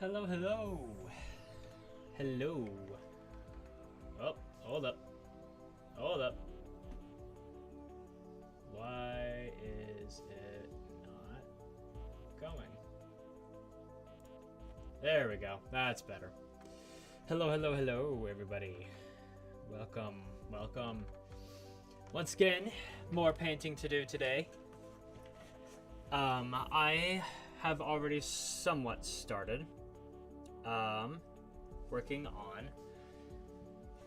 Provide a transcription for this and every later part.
Hello, hello. Hello. Oh, hold up. Hold up. Why is it not going? There we go. That's better. Hello, hello, hello, everybody. Welcome, welcome. Once again, more painting to do today. I have already somewhat started working on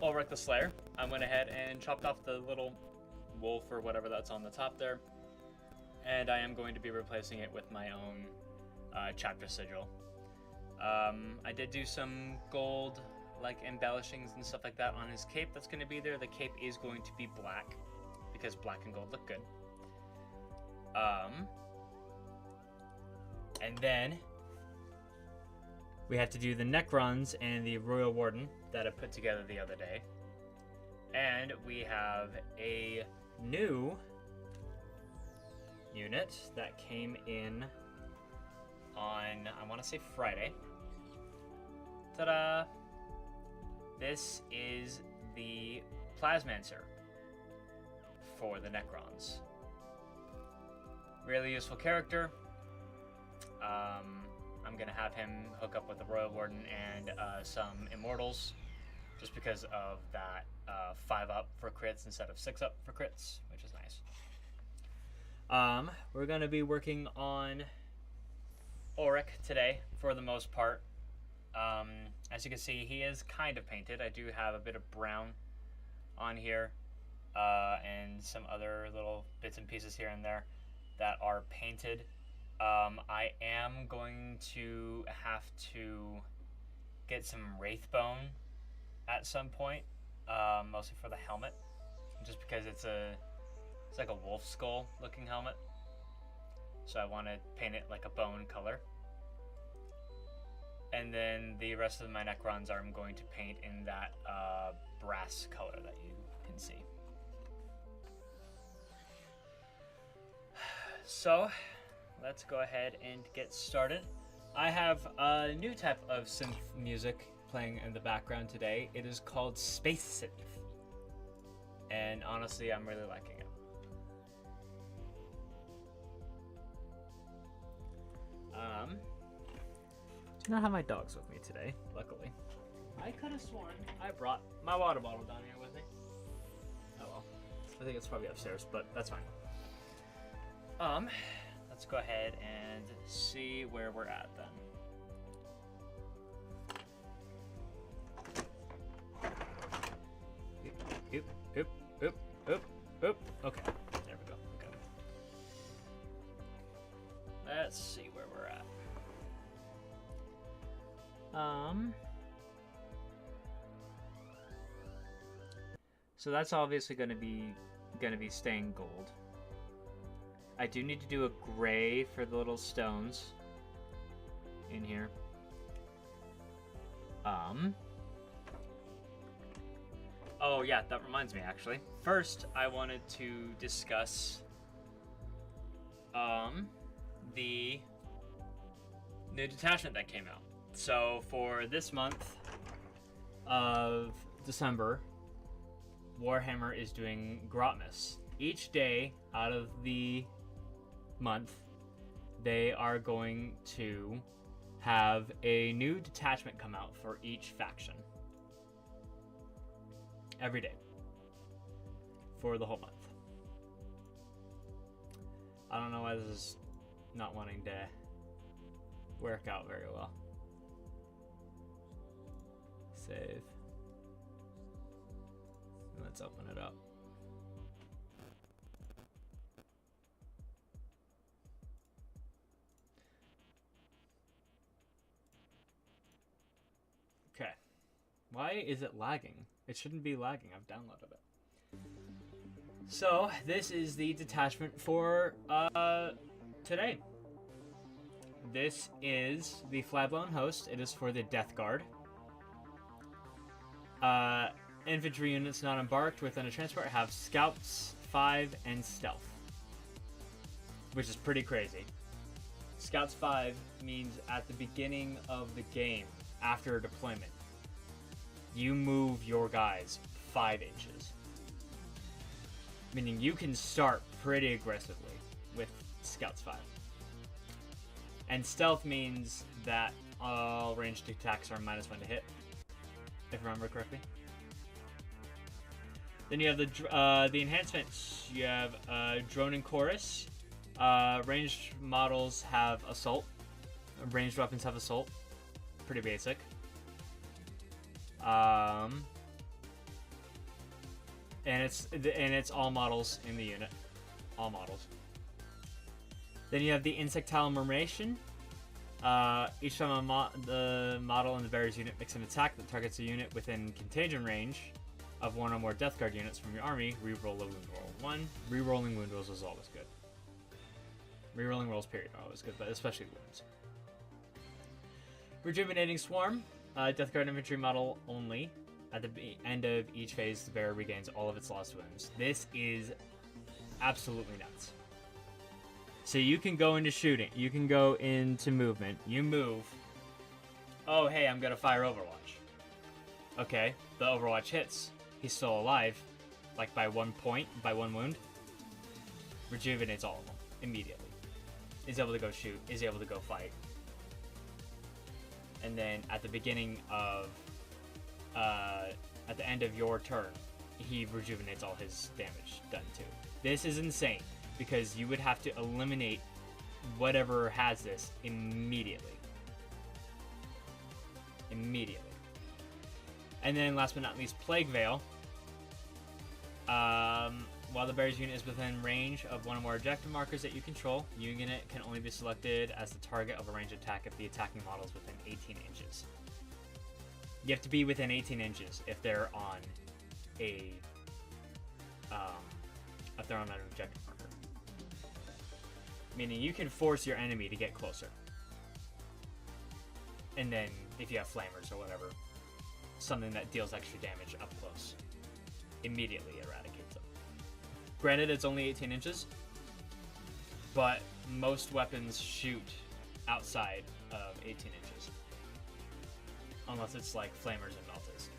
Ulrich the Slayer. I went ahead and chopped off the little wolf or whatever that's on the top there, and I am going to be replacing it with my own chapter sigil. I did do some gold like embellishings and stuff like that on his cape that's going to be there. The cape is going to be black because black and gold look good. And then we have to do the Necrons and the Royal Warden that I put together the other day. And we have a new unit that came in on, I want to say Friday. Ta-da! This is the Plasmancer for the Necrons. Really useful character. I'm going to have him hook up with the Royal Warden and some Immortals, just because of that 5 up for crits instead of 6 up for crits, which is nice. We're going to be working on Ulrich today for the most part. As you can see, he is kind of painted. I do have a bit of brown on here and some other little bits and pieces here and there that are painted. I am going to have to get some Wraithbone at some point, mostly for the helmet, just because it's like a wolf skull looking helmet. So I want to paint it like a bone color. And then the rest of my Necrons I'm going to paint in that brass color that you can see. So let's go ahead and get started. I have a new type of synth music playing in the background today. It is called Space Synth. And honestly, I'm really liking it. Do not have my dogs with me today, luckily. I could have sworn I brought my water bottle down here with me. Oh well. I think it's probably upstairs, but that's fine. Let's go ahead and see where we're at then. Oop. Okay, there we go. Okay. Let's see where we're at. So that's obviously going to be staying gold. I do need to do a gray for the little stones in here. Oh yeah, that reminds me actually. First, I wanted to discuss the new detachment that came out. So for this month of December, Warhammer is doing Grotmas. Each day out of the month, they are going to have a new detachment come out for each faction. Every day. For the whole month. I don't know why this is not wanting to work out very well. Save. Let's open it up. Okay. Why is it lagging? It shouldn't be lagging. I've downloaded it. So, this is the detachment for today. This is the Flablone Host. It is for the Death Guard. Infantry units not embarked within a transport have Scouts, 5, and Stealth. Which is pretty crazy. Scouts 5 means at the beginning of the game, after deployment, you move your guys 5 inches. Meaning you can start pretty aggressively with Scouts 5. And stealth means that all ranged attacks are -1 to hit, if I remember correctly. Then you have the enhancements. You have drone and chorus. Ranged models have assault. Ranged weapons have assault. Pretty basic. And it's all models in the unit. All models. Then you have the insectile murmuration. Each time the model in the bearer's unit makes an attack that targets a unit within contagion range of 1 or more Death Guard units from your army, reroll a wound roll. 1. Rerolling wound rolls is always good. Rerolling rolls, period, are always good, but especially wounds. Rejuvenating Swarm. Death Guard infantry model only. At the end of each phase, the bearer regains all of its lost wounds. This is absolutely nuts. So you can go into shooting. You can go into movement. You move. Oh, hey, I'm going to fire Overwatch. Okay, the Overwatch hits. He's still alive. Like by 1 point, by 1 wound. Rejuvenates all of them immediately. Is able to go shoot. Is able to go fight. And then at the beginning of... at the end of your turn, he rejuvenates all his damage done too. This is insane, because you would have to eliminate whatever has this immediately. Immediately. And then last but not least, Plague Veil. While the bearer's unit is within range of 1 or more objective markers that you control, your unit can only be selected as the target of a ranged attack if the attacking model is within 18 inches. You have to be within 18 inches if they're on a an objective marker. Meaning you can force your enemy to get closer. And then if you have flamers or whatever, something that deals extra damage up close, immediately eradicates them. Granted, it's only 18 inches, but most weapons shoot outside of 18 inches. Unless it's like flamers and meltas.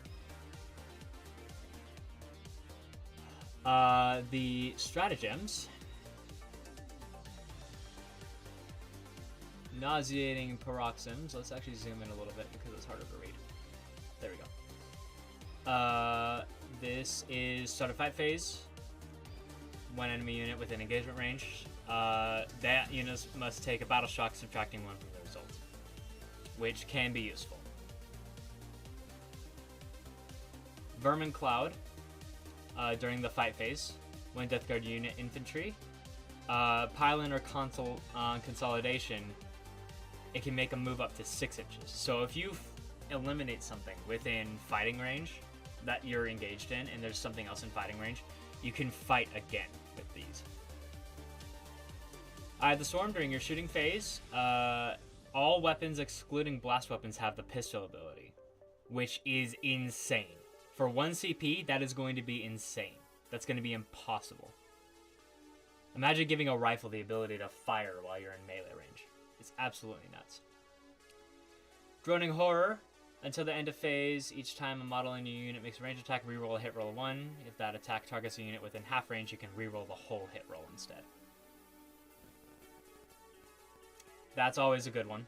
The stratagems. Nauseating paroxysms. Let's actually zoom in a little bit because it's harder to read. There we go. This is start of fight phase. 1 enemy unit within engagement range. That unit must take a battle shock, subtracting 1 from the result, which can be useful. Vermin Cloud. During the fight phase, when Death Guard unit infantry, pylon or consolidation, it can make a move up to 6 inches. So if you eliminate something within fighting range that you're engaged in, and there's something else in fighting range, you can fight again with these. The Storm, during your shooting phase, all weapons excluding blast weapons have the pistol ability, which is insane. For 1 CP, that is going to be insane. That's going to be impossible. Imagine giving a rifle the ability to fire while you're in melee range. It's absolutely nuts. Droning Horror. Until the end of phase, each time a model in your unit makes a range attack, reroll a hit roll of 1. If that attack targets a unit within half range, you can reroll the whole hit roll instead. That's always a good one.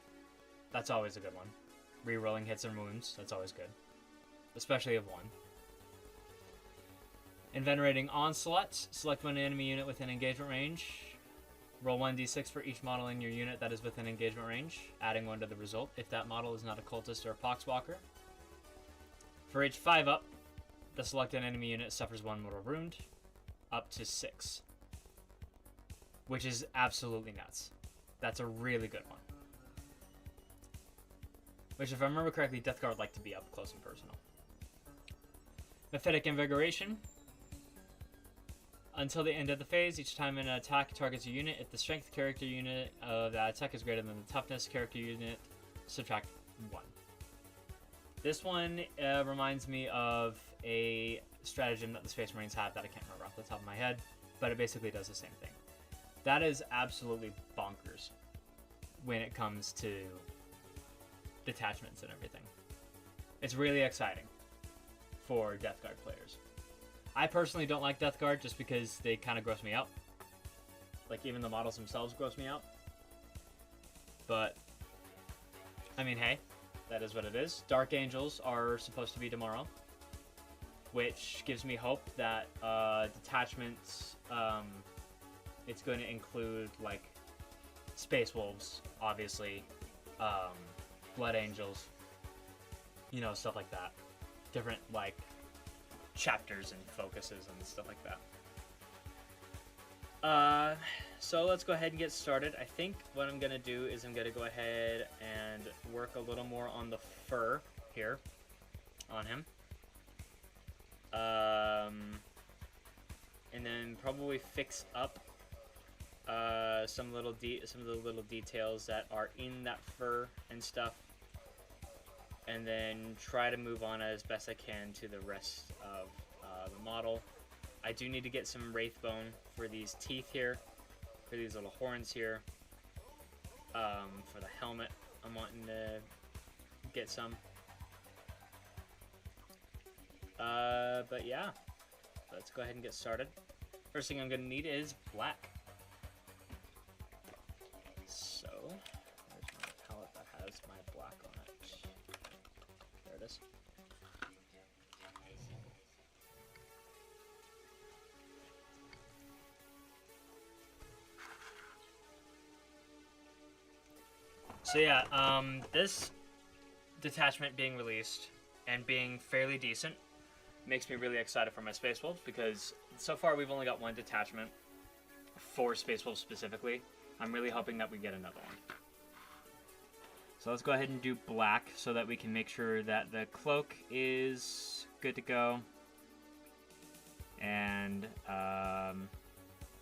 That's always a good one. Rerolling hits and wounds, that's always good. Especially of 1. Invenerating Onslaught. Select 1 enemy unit within engagement range. Roll 1d6 for each model in your unit that is within engagement range, adding 1 to the result if that model is not a cultist or a poxwalker. For each 5 up, the selected enemy unit suffers 1 mortal wound, up to 6. Which is absolutely nuts. That's a really good one. Which, if I remember correctly, Death Guard like to be up close and personal. Mephitic Invigoration. Until the end of the phase, each time an attack targets a unit, if the strength character unit of that attack is greater than the toughness character unit, subtract 1. This one reminds me of a stratagem that the Space Marines have that I can't remember off the top of my head, but it basically does the same thing. That is absolutely bonkers. when it comes to detachments and everything. It's really exciting for Death Guard players. I personally don't like Death Guard just because they kind of gross me out. Like, even the models themselves gross me out. But, I mean, hey, that is what it is. Dark Angels are supposed to be tomorrow, which gives me hope that detachments, it's going to include, like, Space Wolves, obviously, Blood Angels, you know, stuff like that. Different, like, chapters and focuses and stuff like that. So let's go ahead and get started. I think what I'm going to do is I'm going to go ahead and work a little more on the fur here on him. And then probably fix up some of the little details that are in that fur and stuff. And then try to move on as best I can to the rest of the model. I do need to get some wraith bone for these teeth here, for these little horns here. For the helmet, I'm wanting to get some. But yeah, let's go ahead and get started. First thing I'm going to need is black. So, where's my palette that has my black on it? There it is. So yeah, this detachment being released and being fairly decent makes me really excited for my Space Wolves, because so far we've only got one detachment for Space Wolves specifically. I'm really hoping that we get another one. So let's go ahead and do black so that we can make sure that the cloak is good to go. And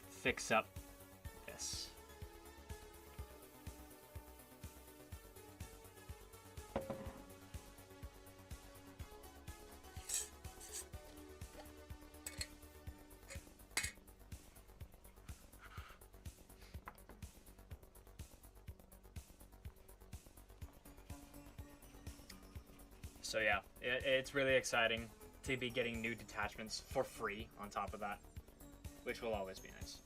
fix up this. So yeah, it's really exciting to be getting new detachments for free on top of that, which will always be nice.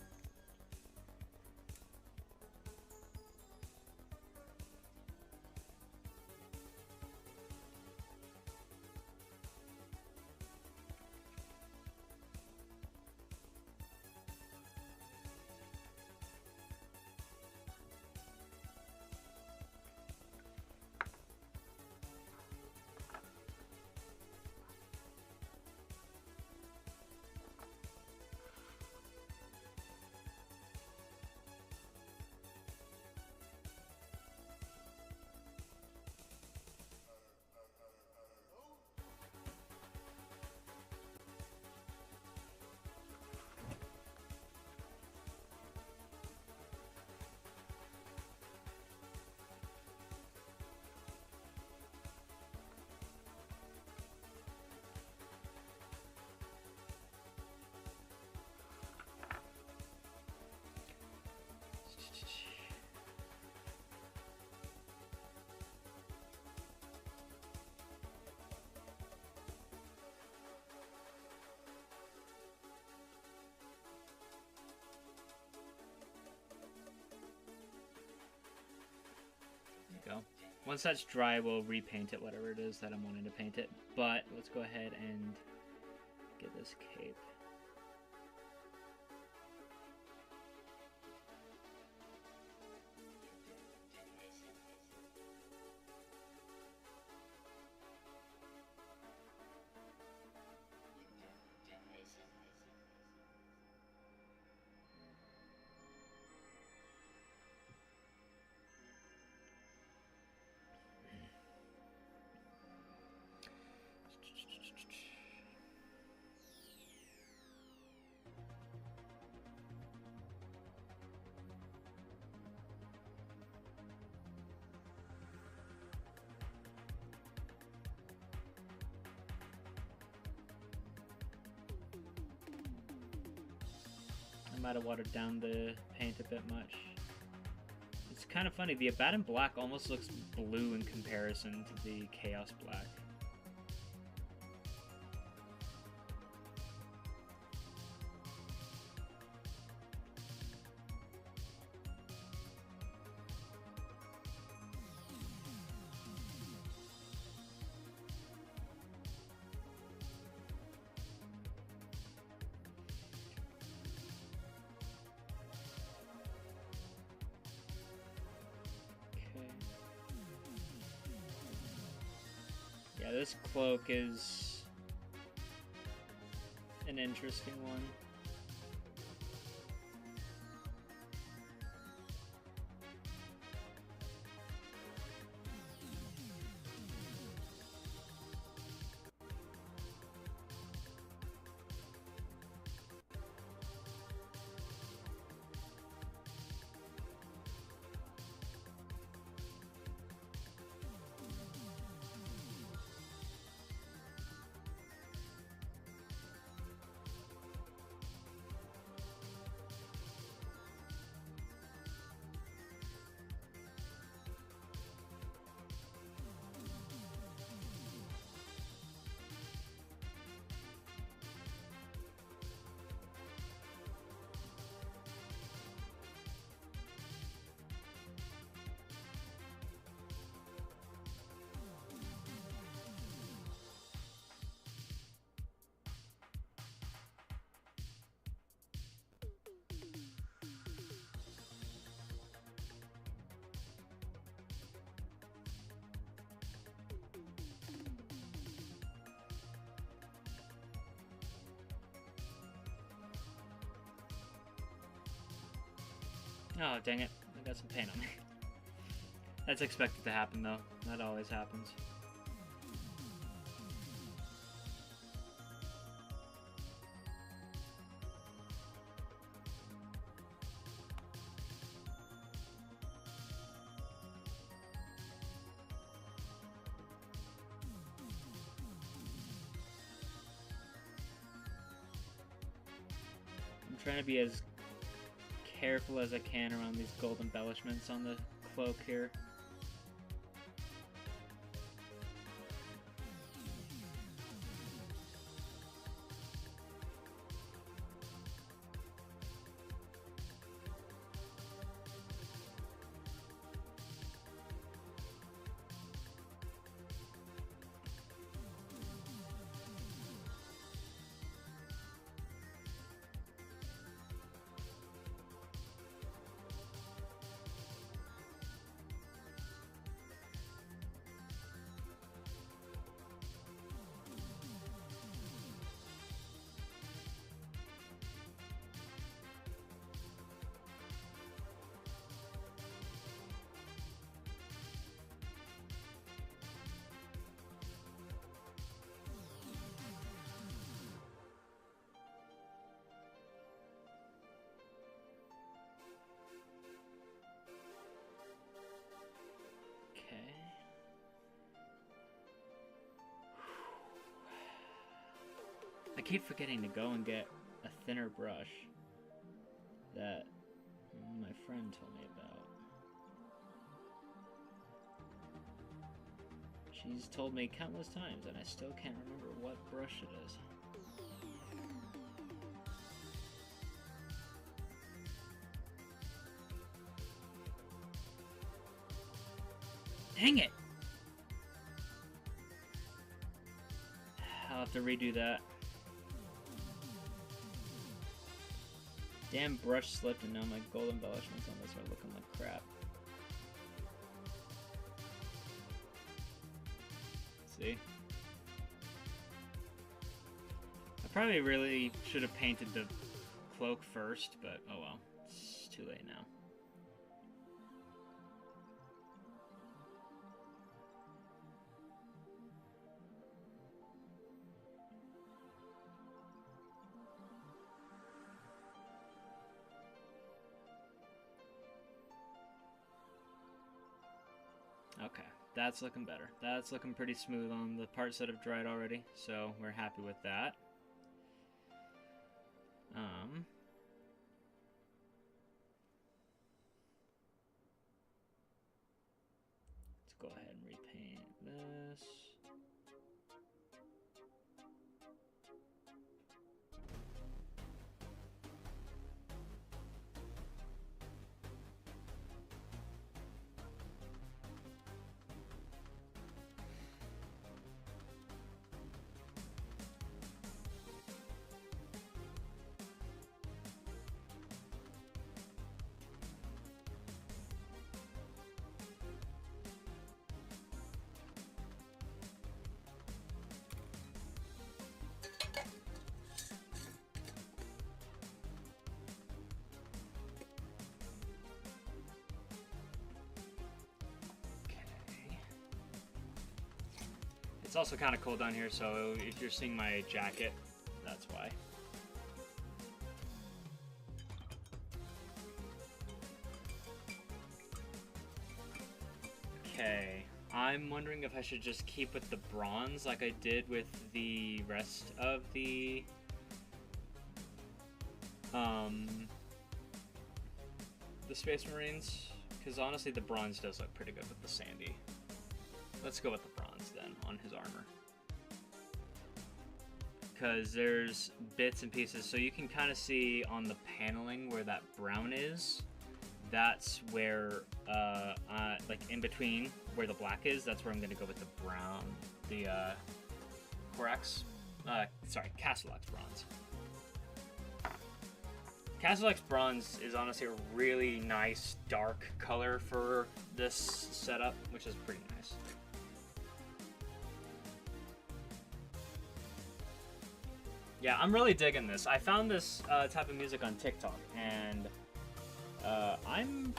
Go. Once that's dry, we'll repaint it, whatever it is that I'm wanting to paint it. But let's go ahead and get this cape. I might have watered down the paint a bit much. It's kind of funny. The Abaddon Black almost looks blue in comparison to the Chaos Black. Yeah, this cloak is an interesting one. Oh, dang it. I got some paint on me. That's expected to happen, though. That always happens. I'm trying to be as careful as I can around these gold embellishments on the cloak here. I keep forgetting to go and get a thinner brush that my friend told me about. She's told me countless times and I still can't remember what brush it is. Dang it! I'll have to redo that. Damn brush slipped and now my gold embellishments on this are looking like crap. See? I probably really should have painted the cloak first, but oh well. It's too late now. Okay, that's looking better. That's looking pretty smooth on the parts that have dried already, so we're happy with that. go ahead and repaint this. It's also kind of cold down here, so if you're seeing my jacket, that's why. Okay, I'm wondering if I should just keep with the bronze like I did with the rest of the Space Marines, because honestly the bronze does look pretty good with the sandy. Let's go with the bronze then on his armor, because there's bits and pieces, so you can kind of see on the paneling where that brown is. That's where, like in between where the black is, that's where I'm gonna go with the brown, the Castellax bronze. Castellax bronze is honestly a really nice dark color for this setup, which is pretty nice. Yeah, I'm really digging this. I found this type of music on TikTok, and I'm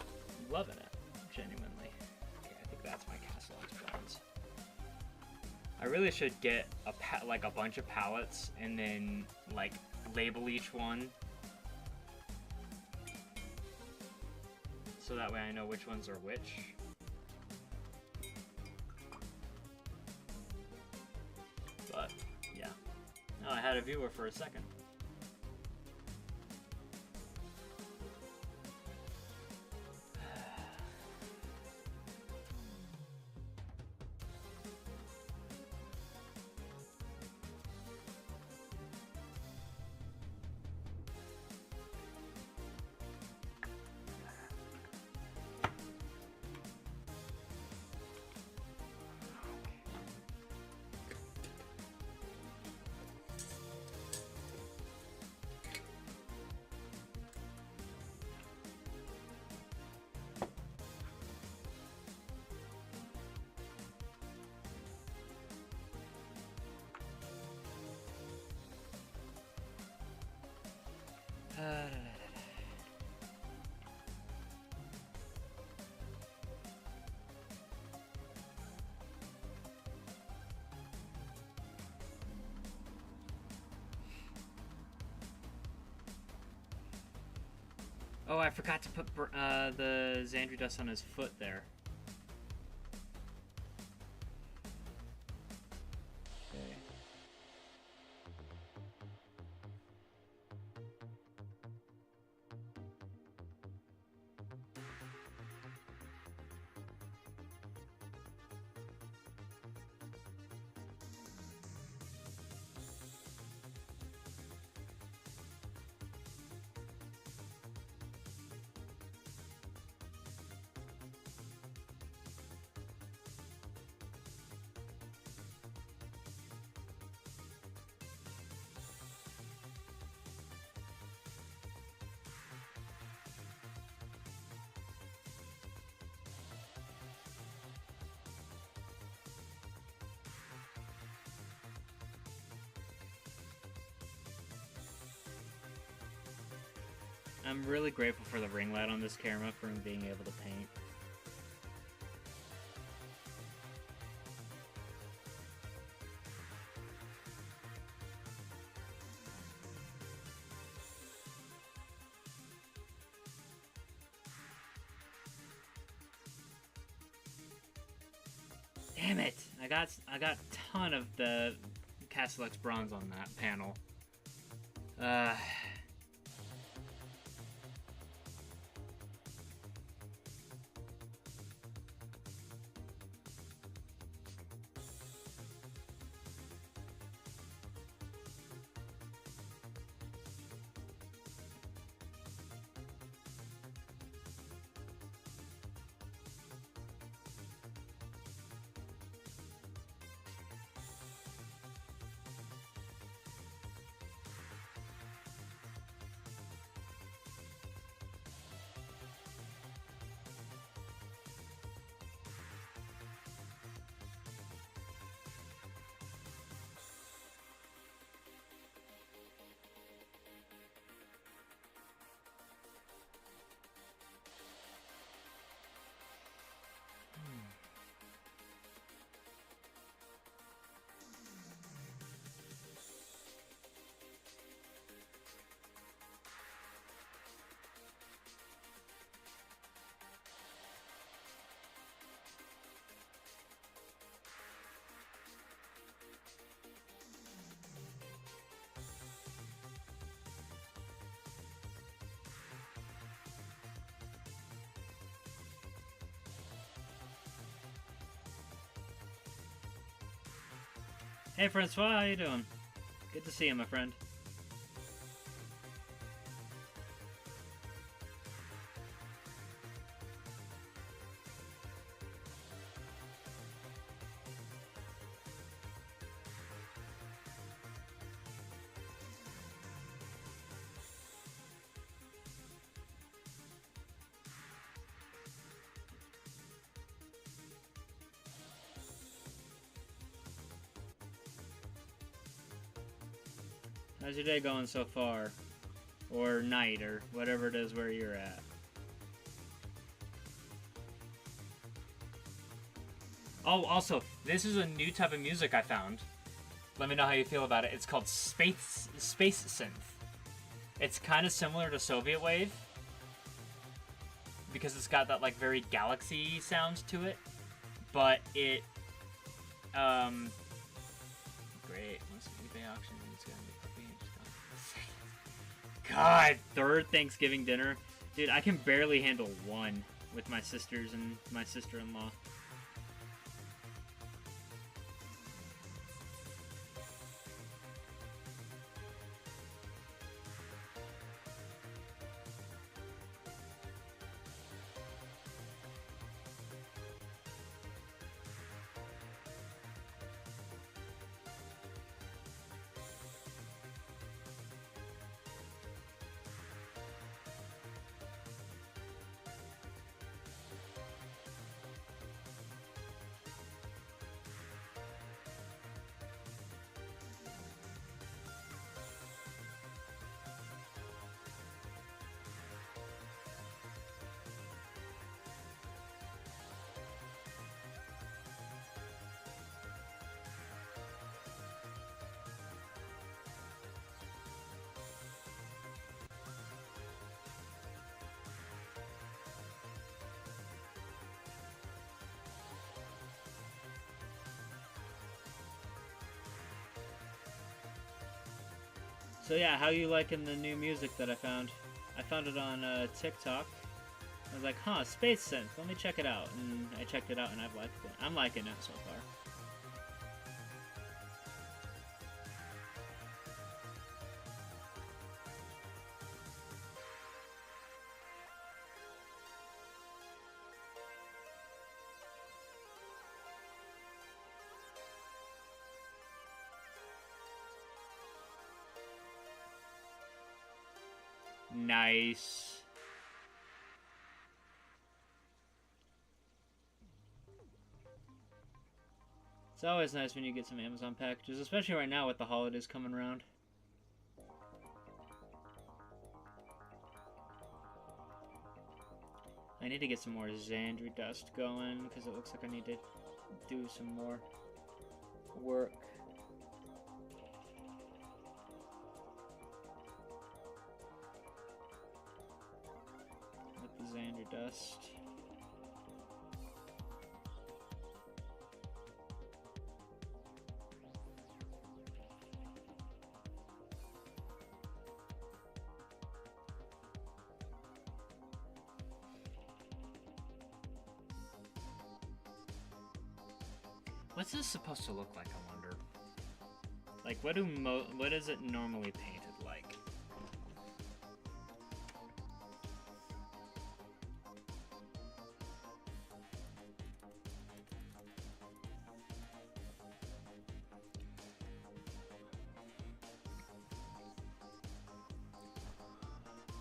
loving it, genuinely. Okay, I think that's my Castellax bronze. I really should get like a bunch of palettes and then like label each one, so that way I know which ones are which. But yeah. Oh, I had a viewer for a second. Oh, I forgot to put the Xandri dust on his foot there. Okay. I'm really grateful for the ring light on this camera for being able to paint. Damn it! I got a ton of the Castellax bronze on that panel. Hey, Francois, how you doing? Good to see you, my friend. How's your day going so far? Or night, or whatever it is where you're at. Oh, also, this is a new type of music I found. Let me know how you feel about it. It's called space synth. It's kind of similar to Soviet Wave because it's got that like very galaxy sound to it, but it great. Once eBay auction, it's gonna be God, third Thanksgiving dinner. Dude, I can barely handle one with my sisters and my sister-in-law. So yeah, how you liking the new music that I found? I found it on TikTok. I was like, huh, space synth. Let me check it out. And I checked it out, and I've liked it. I'm liking it so far. Nice. It's always nice when you get some Amazon packages, especially right now with the holidays coming around. I need to get some more Xandri dust going, because it looks like I need to do some more work. With the Xandri dust. What's this supposed to look like, I wonder? Like, what is it normally painted like?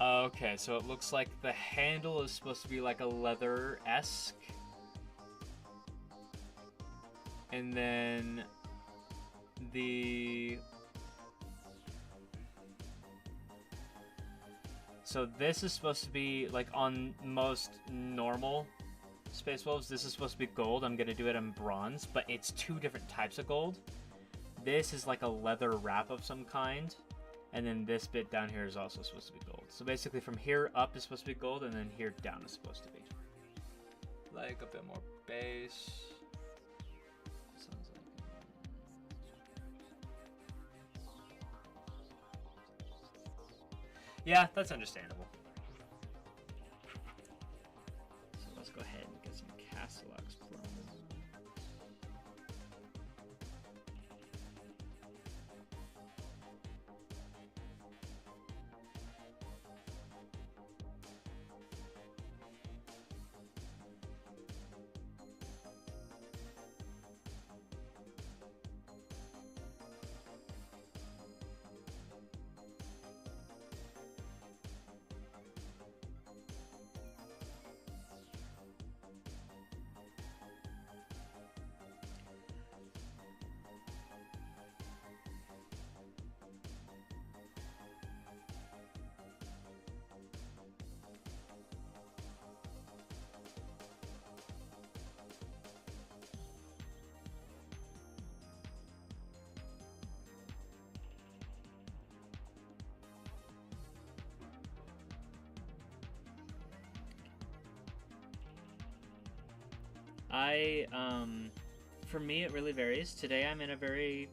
Okay, so it looks like the handle is supposed to be like a leather-esque. And then so this is supposed to be like on most normal Space Wolves, this is supposed to be gold. I'm gonna do it in bronze, but it's two different types of gold. This is like a leather wrap of some kind, and then this bit down here is also supposed to be gold. So basically from here up is supposed to be gold, and then here down is supposed to be like a bit more base. Yeah, that's understandable. So let's go ahead and get some Castellax plums. For me, it really varies. Today, I'm in a very,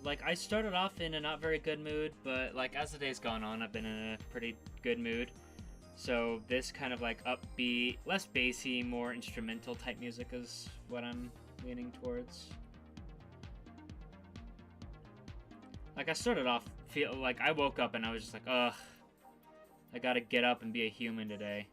like, I started off in a not very good mood, but, like, as the day's gone on, I've been in a pretty good mood. So this kind of, like, upbeat, less bassy, more instrumental type music is what I'm leaning towards. Like, I started off, I woke up and I was just like, ugh, I gotta get up and be a human today.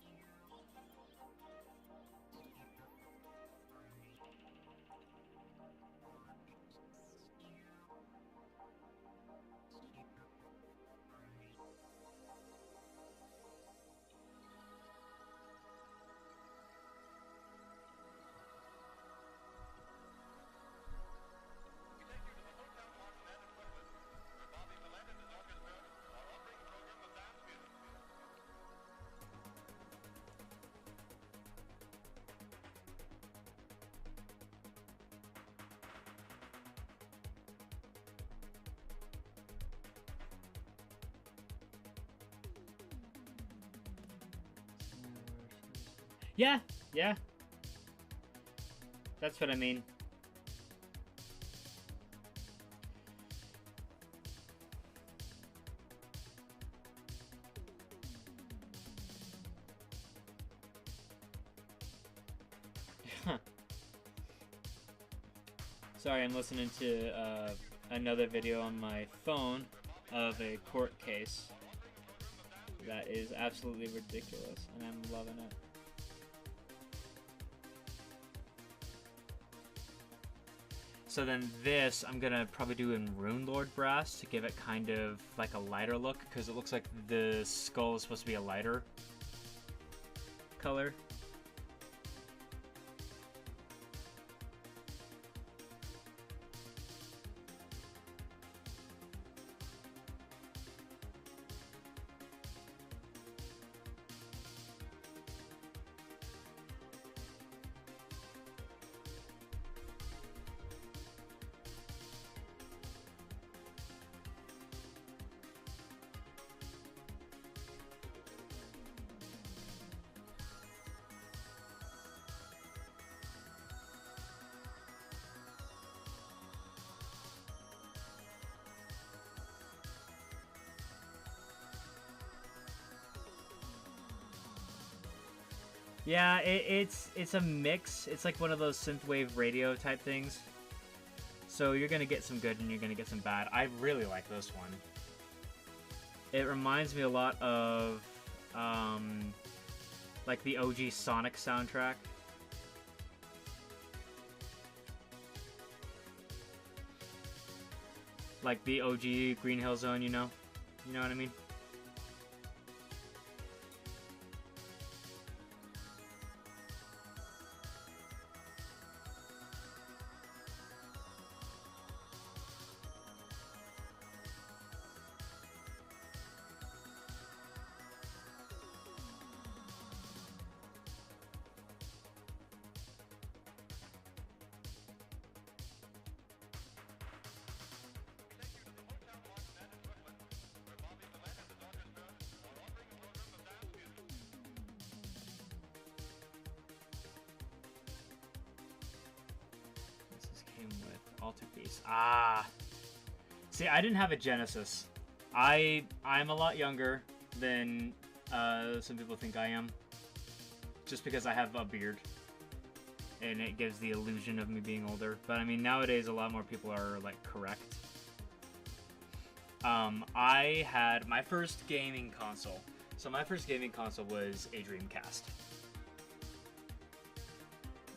Yeah, yeah. That's what I mean. Sorry, I'm listening to another video on my phone of a court case that is absolutely ridiculous, and I'm loving it. So then this, I'm gonna probably do in Rune Lord brass to give it kind of like a lighter look, because it looks like the skull is supposed to be a lighter color. Yeah, it's a mix. It's like one of those synthwave radio type things. So you're gonna get some good and you're gonna get some bad. I really like this one. It reminds me a lot of like the OG Sonic soundtrack. Like the OG Green Hill Zone, you know? You know what I mean? Ah, see, I didn't have a Genesis. I'm a lot younger than some people think I am, just because I have a beard, and it gives the illusion of me being older. But I mean, nowadays a lot more people are like correct. I had my first gaming console. So my first gaming console was a Dreamcast.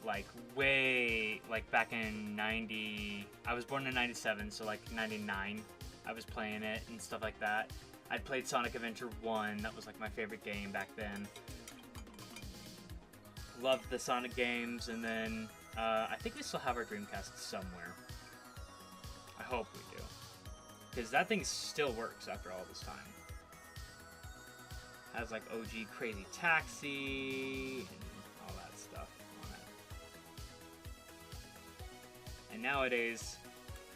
Like way, like back in 90, I was born in 97, so like 99, I was playing it and stuff like that. I'd played Sonic Adventure 1, that was like my favorite game back then. Loved the Sonic games, and then I think we still have our Dreamcast somewhere. I hope we do. Because that thing still works after all this time. Has like OG Crazy Taxi, and all that stuff. And nowadays,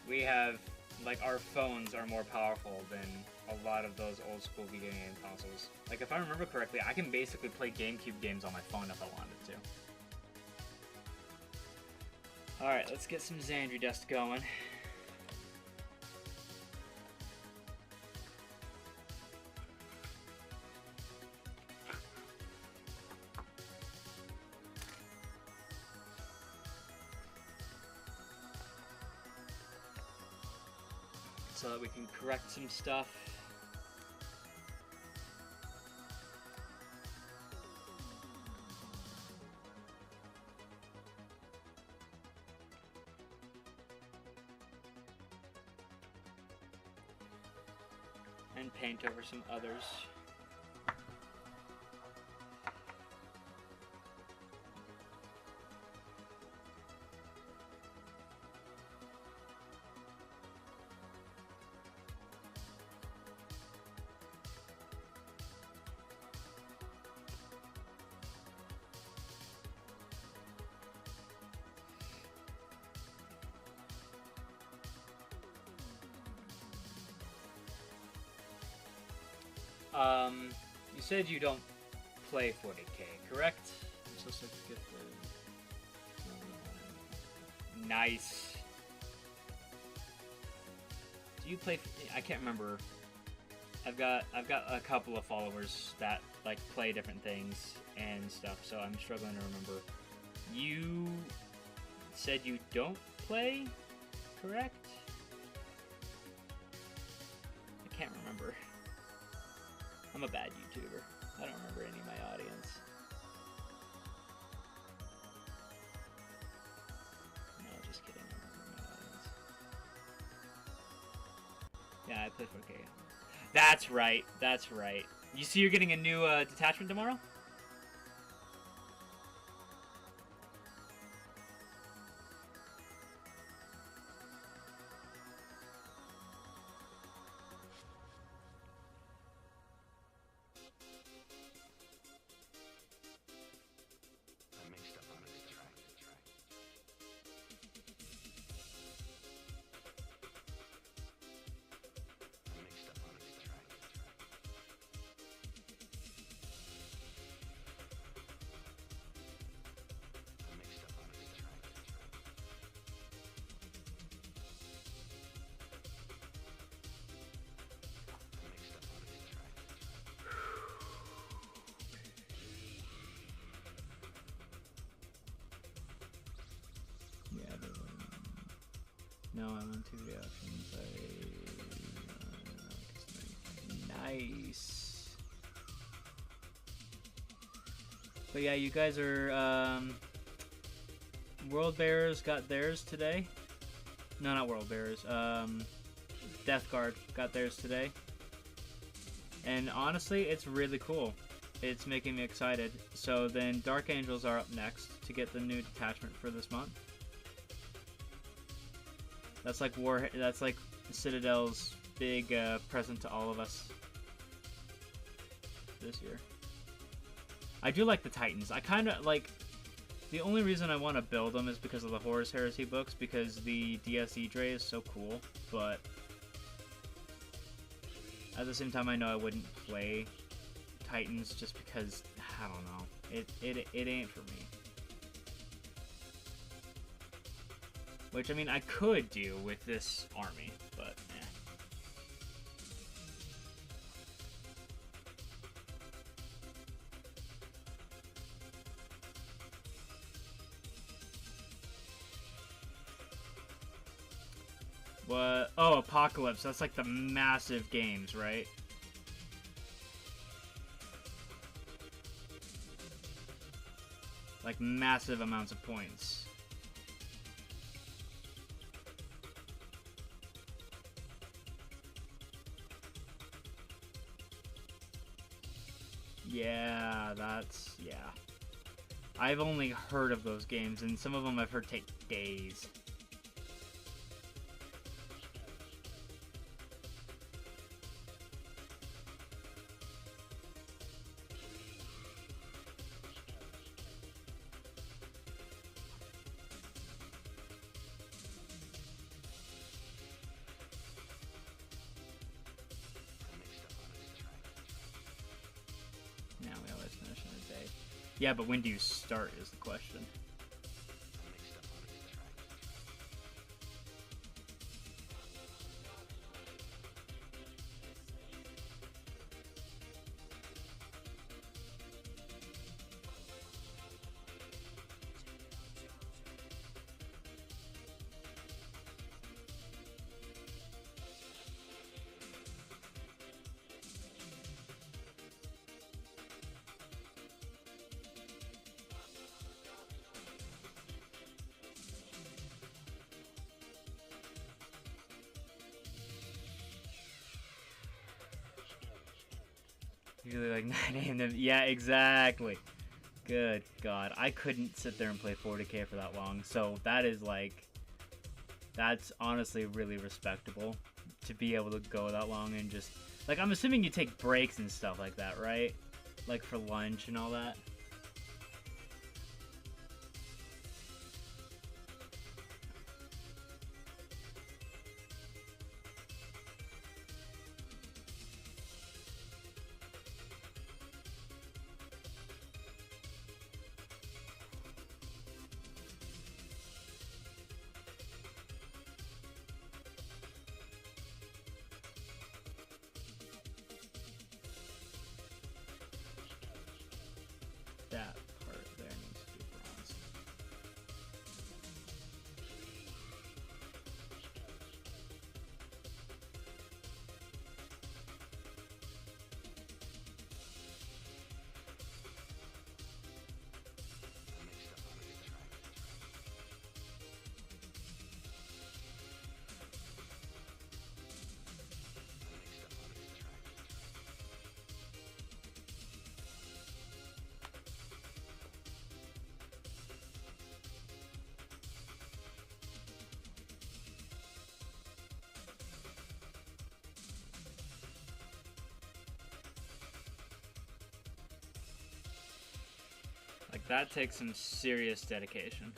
we have, like, our phones are more powerful than a lot of those old school video game consoles. Like, if I remember correctly, I can basically play GameCube games on my phone if I wanted to. Alright, let's get some Xandri dust going. So that we can correct some stuff. And paint over some others. You said you don't play 40k, correct? I'm supposed to get the... Nice. Do you play... I can't remember. I've got a couple of followers that like play different things and stuff, so I'm struggling to remember. You said you don't play, correct? I can't remember. I'm a bad YouTuber. I don't remember any of my audience. No, just kidding. I remember my audience. Yeah, I play 4K. That's right. That's right. You see you're getting a new detachment tomorrow? No, I'm on 2 reactions. Nice. But yeah, you guys are, World Bearers got theirs today. No, not World Bearers. Death Guard got theirs today. And honestly, it's really cool. It's making me excited. So then Dark Angels are up next to get the new detachment for this month. That's like that's like Citadel's big present to all of us this year. I do like the Titans. I kind of like... The only reason I want to build them is because of the Horus Heresy books, because the DSE Dre is so cool, but at the same time I know I wouldn't play Titans just because, I don't know, it ain't for me. Which, I mean, I could do with this army, but eh. What? Oh, Apocalypse. That's like the massive games, right? Like massive amounts of points. Yeah, that's... yeah. I've only heard of those games, and some of them I've heard take days. Yeah, but when do you start is the question. You really like name them. Yeah, exactly. Good God, I couldn't sit there and play 40k for that long. So that is like, that's honestly really respectable to be able to go that long and just like, I'm assuming you take breaks and stuff like that, right? Like for lunch and all that. That part there needs to be bronze. Like, that takes some serious dedication.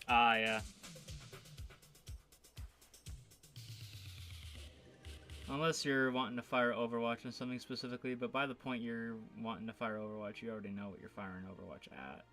Ah, yeah. Unless you're wanting to fire Overwatch on something specifically, but by the point you're wanting to fire Overwatch, you already know what you're firing Overwatch at.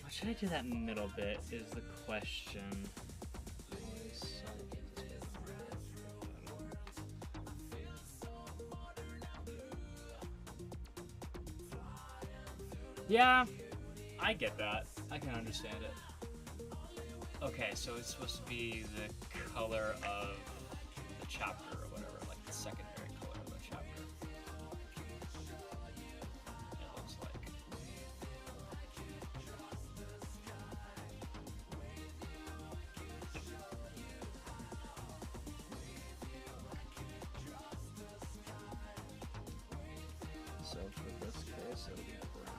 Should I do that middle bit is the question. Yeah, I get that. I can understand it. Okay, so it's supposed to be the color of the chapter or whatever, like the secondary color of the chapter. It looks like. So for this case, it'll be brown.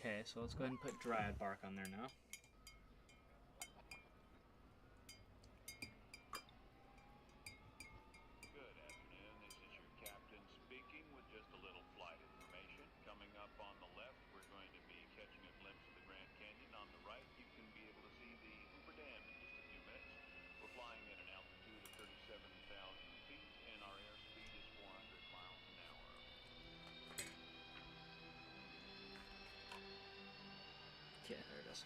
Okay, so let's go ahead and put dryad bark on there now. Good afternoon. This is your captain speaking with just a little flight information. Coming up on the left, we're going to be catching a glimpse of the Grand Canyon. On the right, you can be able to see the Hoover Dam in just a few minutes. We're flying at an altitude of 37,000 feet, and our airspeed is 400 miles an hour. Okay, there it is.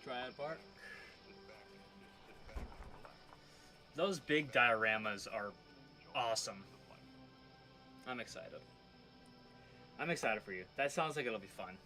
Dryad bark. Those big dioramas are awesome. I'm excited. I'm excited for you. That sounds like it'll be fun.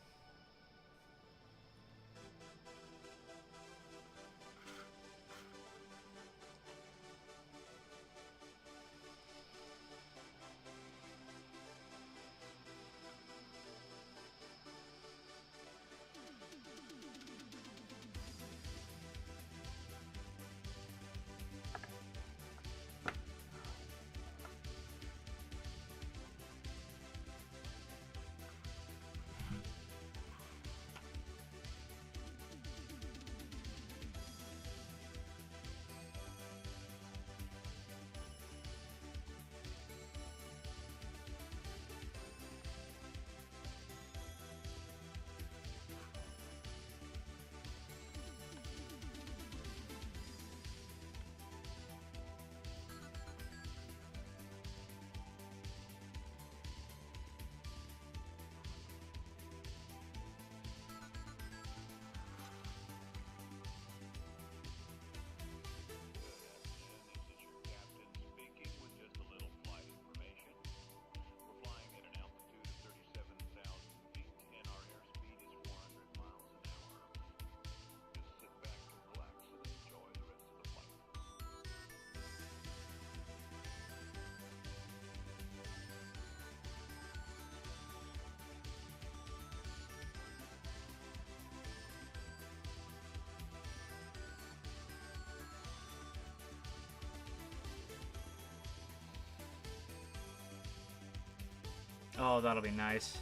Oh, that'll be nice.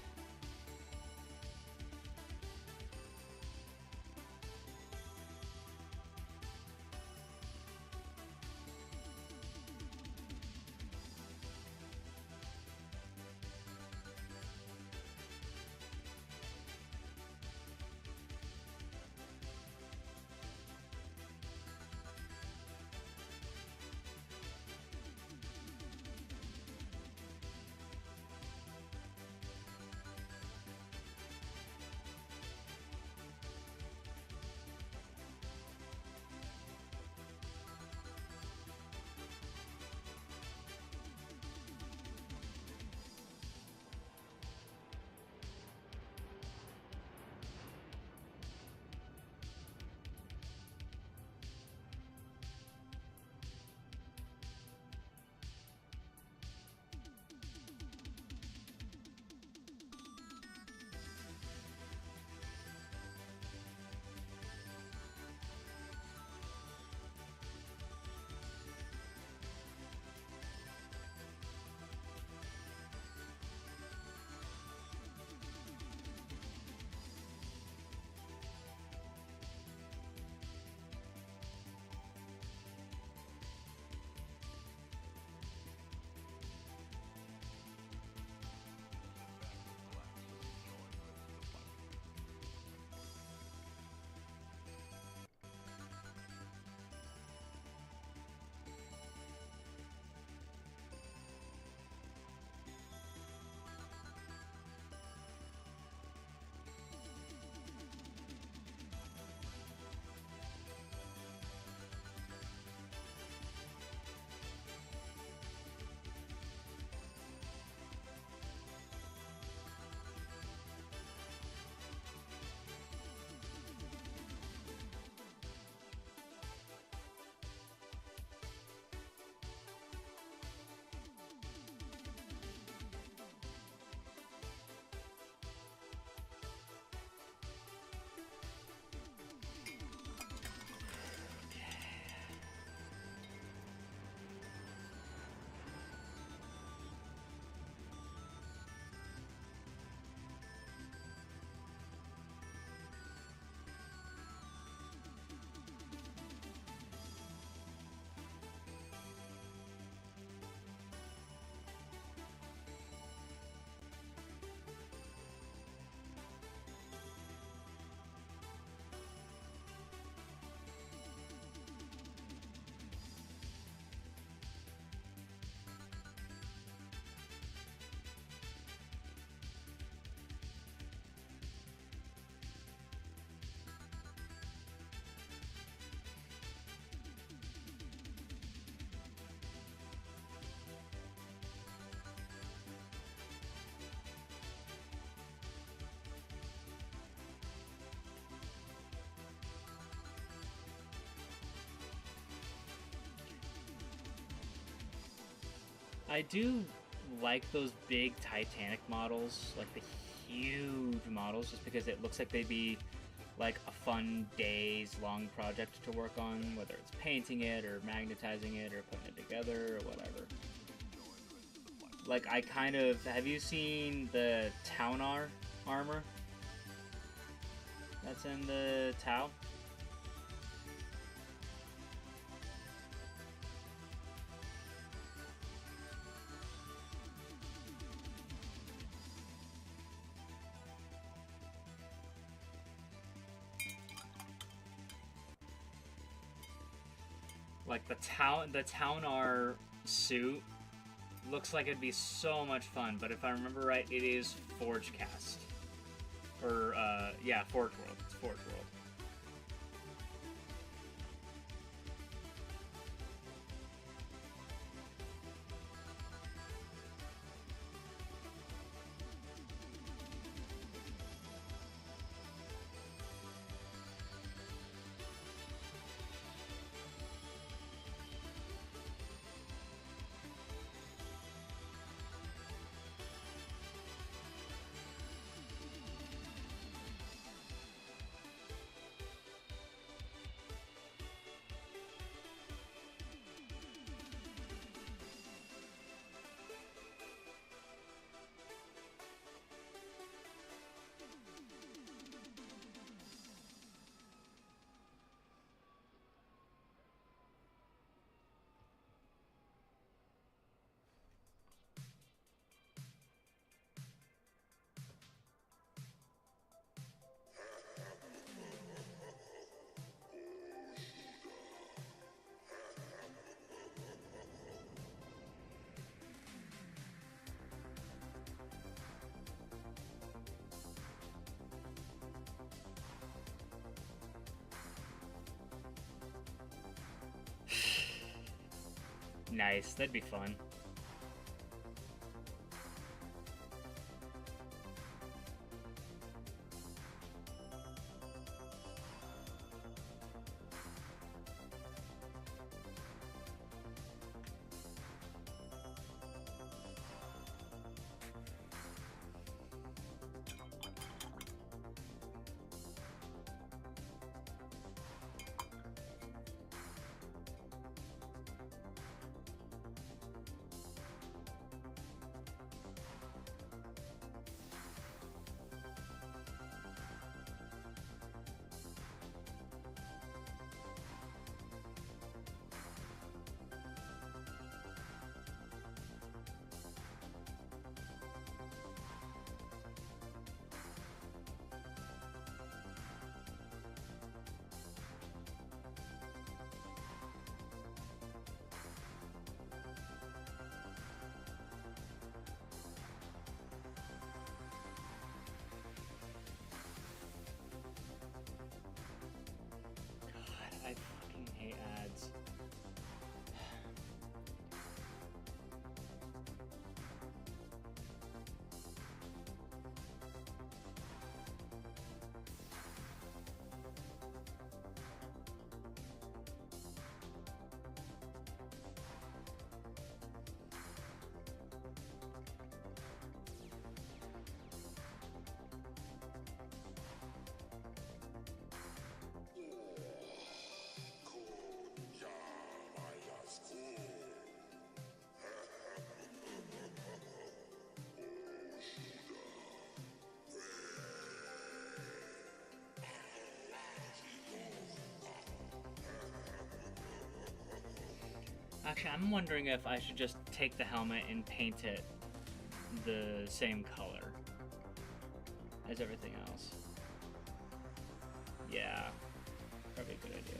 I do like those big Titanic models, like the huge models, just because it looks like they'd be like a fun days long project to work on, whether it's painting it or magnetizing it or putting it together or whatever. Like, I kind of... Have you seen the Taunar armor that's in the Tau? Like, the Taunar suit looks like it'd be so much fun, but if I remember right, it is Forge Cast. Or, yeah, Forge World. It's Forge World. Nice, that'd be fun. I fucking hate ads. Actually, I'm wondering if I should just take the helmet and paint it the same color as everything else. Yeah, probably a good idea.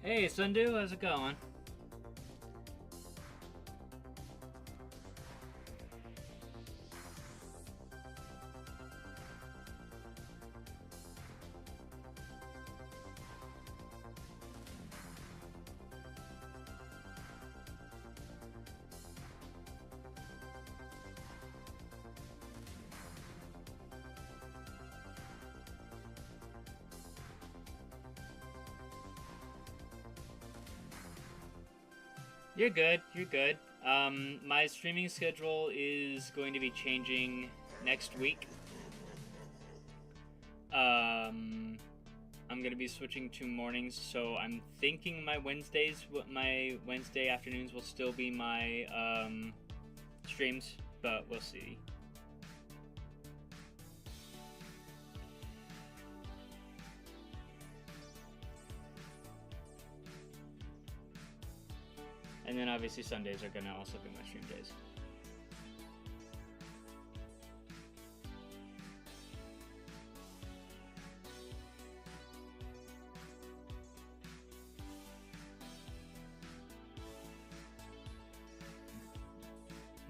Hey, Sundu, how's it going? You're good. You're good. My streaming schedule is going to be changing next week. I'm gonna be switching to mornings, so I'm thinking my Wednesday afternoons will still be my streams, but we'll see. And then obviously Sundays are gonna also be my stream days.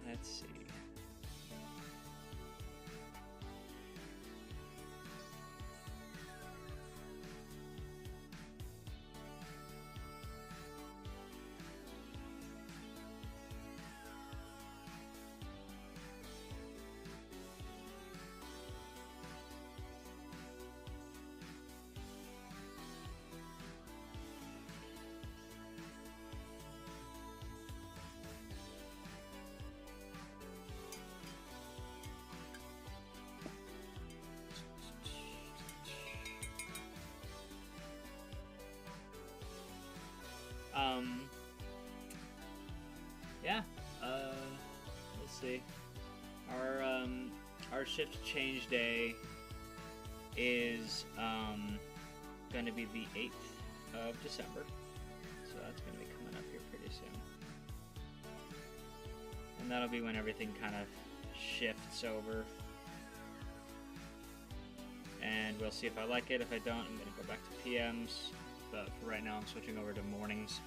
Let's see. Yeah, let's see. Our shift change day is going to be the 8th of December, so that's going to be coming up here pretty soon. And that'll be when everything kind of shifts over. And we'll see if I like it. If I don't, I'm going to go back to PMs. But for right now, I'm switching over to mornings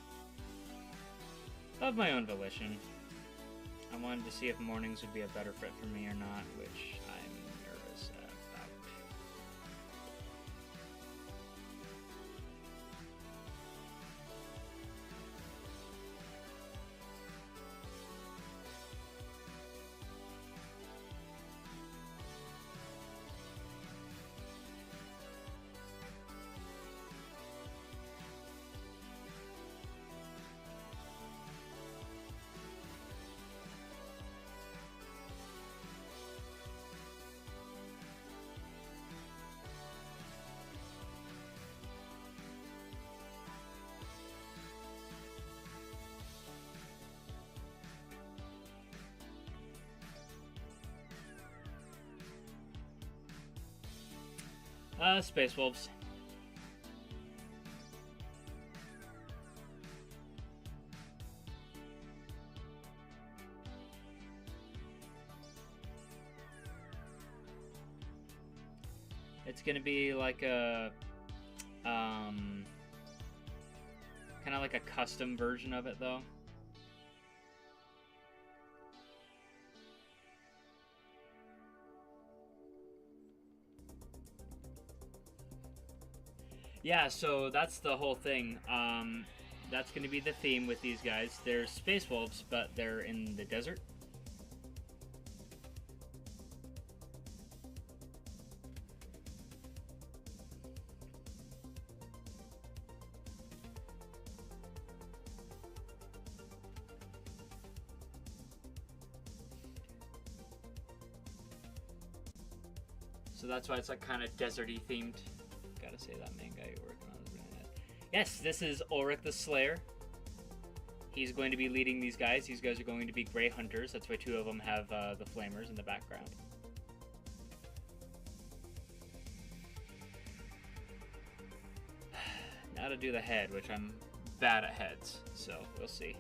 of my own volition. I wanted to see if mornings would be a better fit for me or not, which I'm nervous about. Space Wolves. It's gonna be like a, kind of like a custom version of it, though. Yeah, so that's the whole thing. That's going to be the theme with these guys. They're space wolves, but they're in the desert. So that's why it's like kind of deserty themed. Gotta say that main guy you're working on is really nice. Yes, this is Ulrich the Slayer. He's going to be leading these guys. These guys are going to be Grey Hunters. That's why two of them have the flamers in the background. Now to do the head, which I'm bad at heads, so we'll see.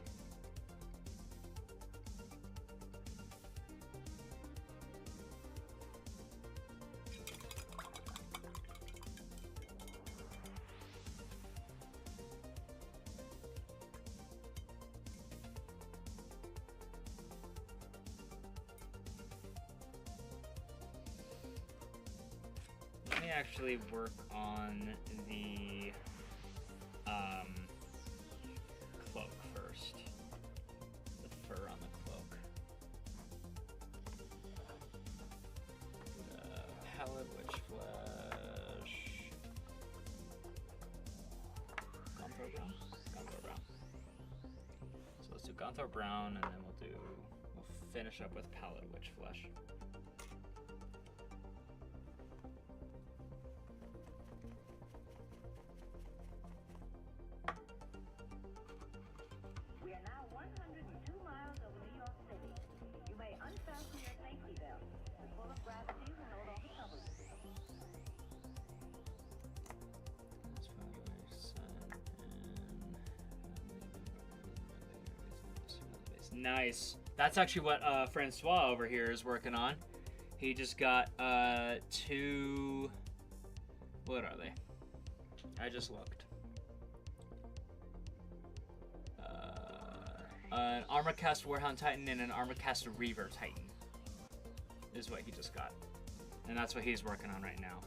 me actually work on the cloak first. The fur on the cloak. Pallid witch flesh. Gunthor brown? Gunthor brown. So let's do Gunthor brown, and then we'll finish up with Pallid witch flesh. We are now 102 miles over New York City. You may unfasten your safety belt. It's full of gravity and load off the cover. Nice. That's actually what Francois over here is working on. He just got 2. What are they? I just looked. An Armorcast Warehound Titan and an Armorcast Reaver Titan is what he just got. And that's what he's working on right now.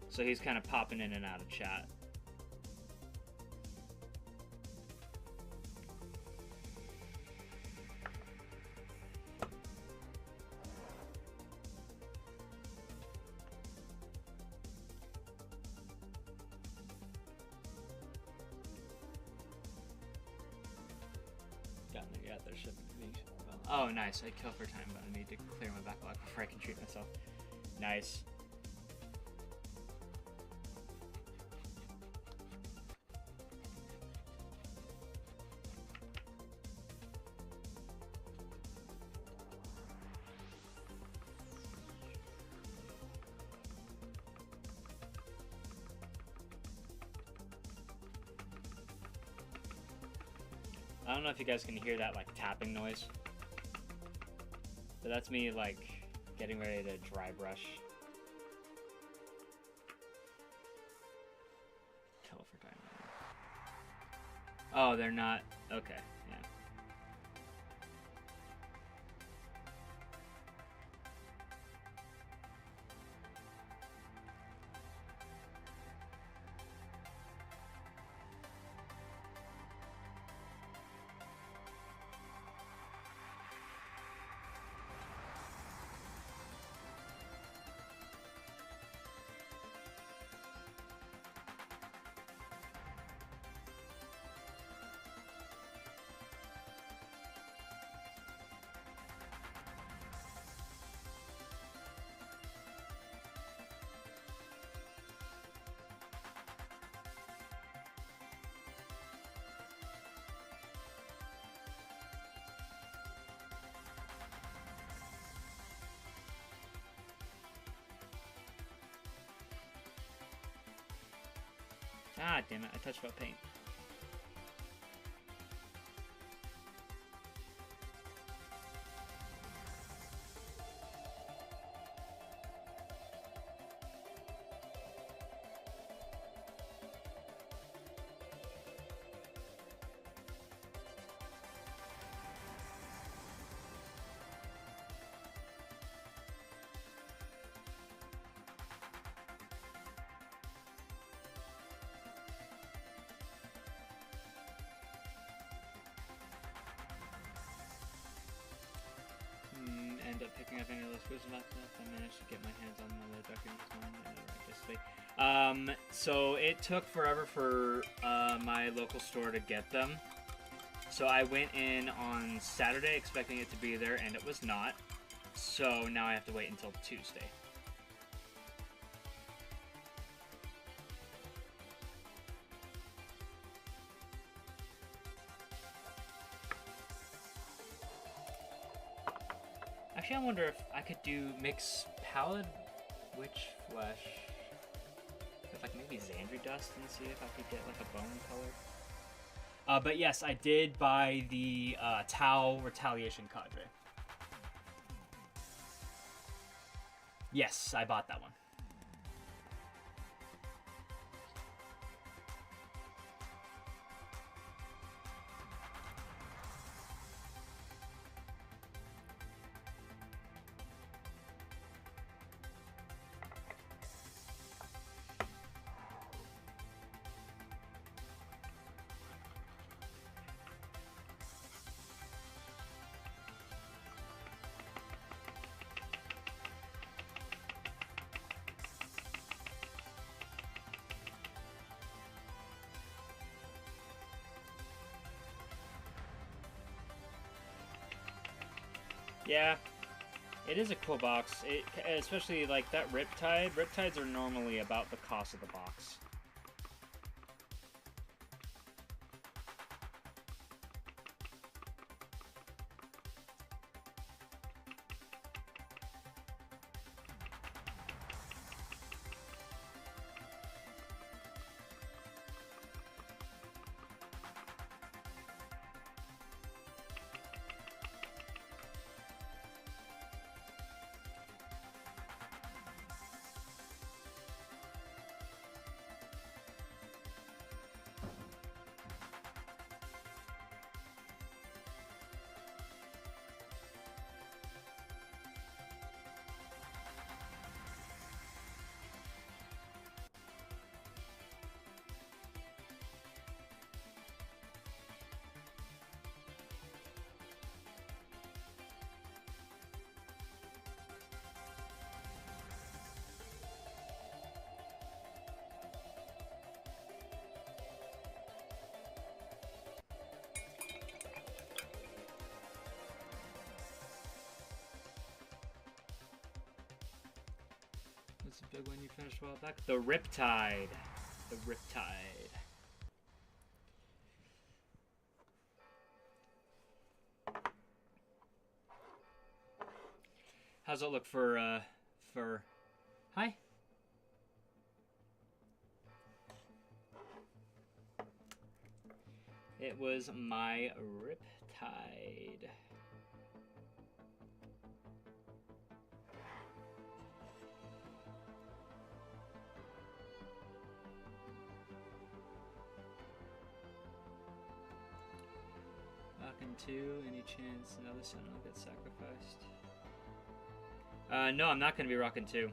So he's kind of popping in and out of chat. Yeah, there should be. Oh, nice. I kill for time, but I need to clear my backlog before I can treat myself. Nice. I don't know if you guys can hear that like tapping noise, but that's me like getting ready to dry brush. Kill for time. Oh, they're not. Okay, yeah. Ah, damn it, I touched about paint. End up picking up any of those foods left. I managed to get my hands on the documents. So it took forever for my local store to get them. So I went in on Saturday expecting it to be there, and it was not. So now I have to wait until Tuesday. Actually, I wonder if I could mix Pallid witch flesh with like maybe Xandri dust and see if I could get like a bone color. But yes, I did buy the Tau Retaliation Cadre. Yes, I bought that one. Yeah, it is a cool box. Especially like that Riptide. Riptides are normally about the cost of the box. What's the big one you finished a while back? The Riptide. The Riptide. How's it look for hi? It was my Riptide. Rockin' 2, any chance another Sentinel gets sacrificed? No, I'm not going to be rocking 2.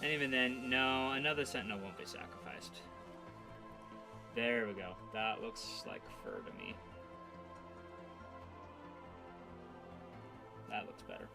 And even then, no, another Sentinel won't be sacrificed. There we go. That looks like fur to me. That looks better.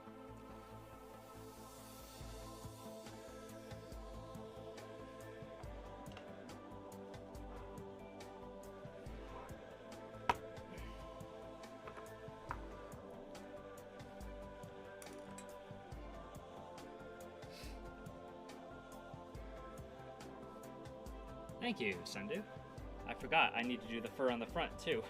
Thank you, Sundu. I forgot, I need to do the fur on the front, too.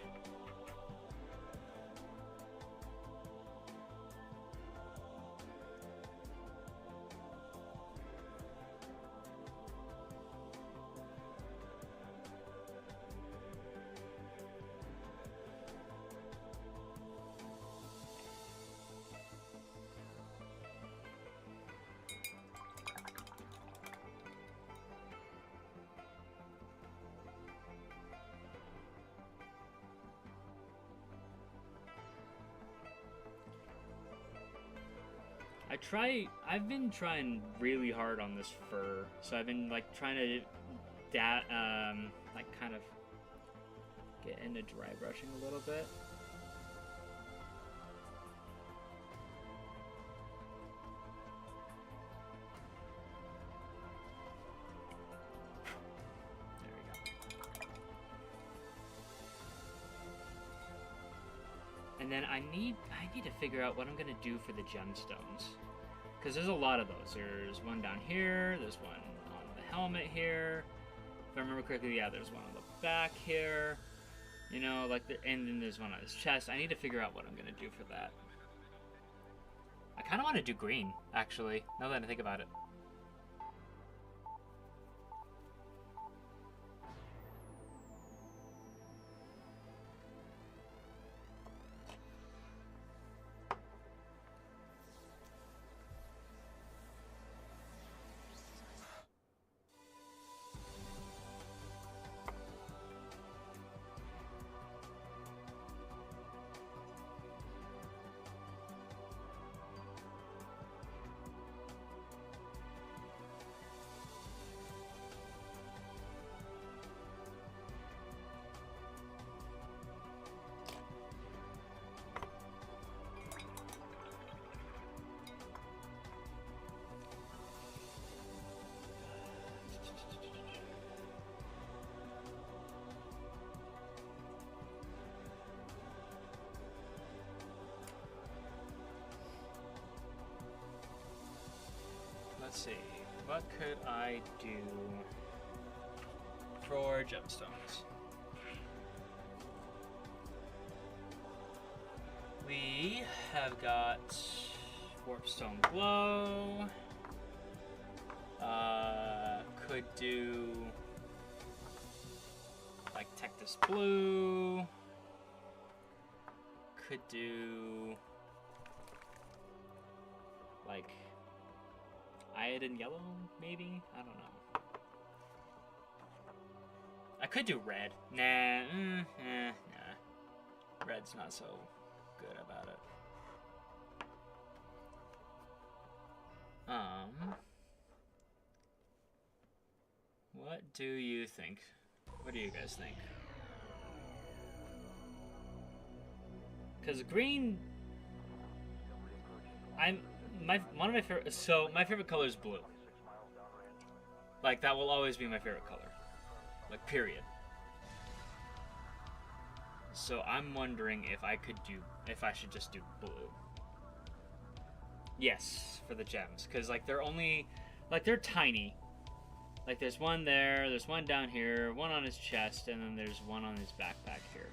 I've been trying really hard on this fur, so I've been like trying to like kind of get into dry brushing a little bit. There we go. And then I need to figure out what I'm gonna do for the gemstones. Because there's a lot of those. There's one down here, there's one on the helmet here. If I remember correctly, yeah, there's one on the back here. You know, like and then there's one on his chest. I need to figure out what I'm gonna do for that. I kind of want to do green, actually, now that I think about it. let's see. What could I do for gemstones? We have got Warpstone Glow. Could do like Tectus Blue. Could do like Iodine Yellow, maybe? I don't know. I could do red. Nah. Red's not so good about it. What do you think? What do you guys think? Because green, my favorite color is blue. Like that will always be my favorite color. Like period. So I'm wondering if I should just do blue. Yes, for the gems, because like they're tiny. Like there's one there, there's one down here, one on his chest, and then there's one on his backpack here.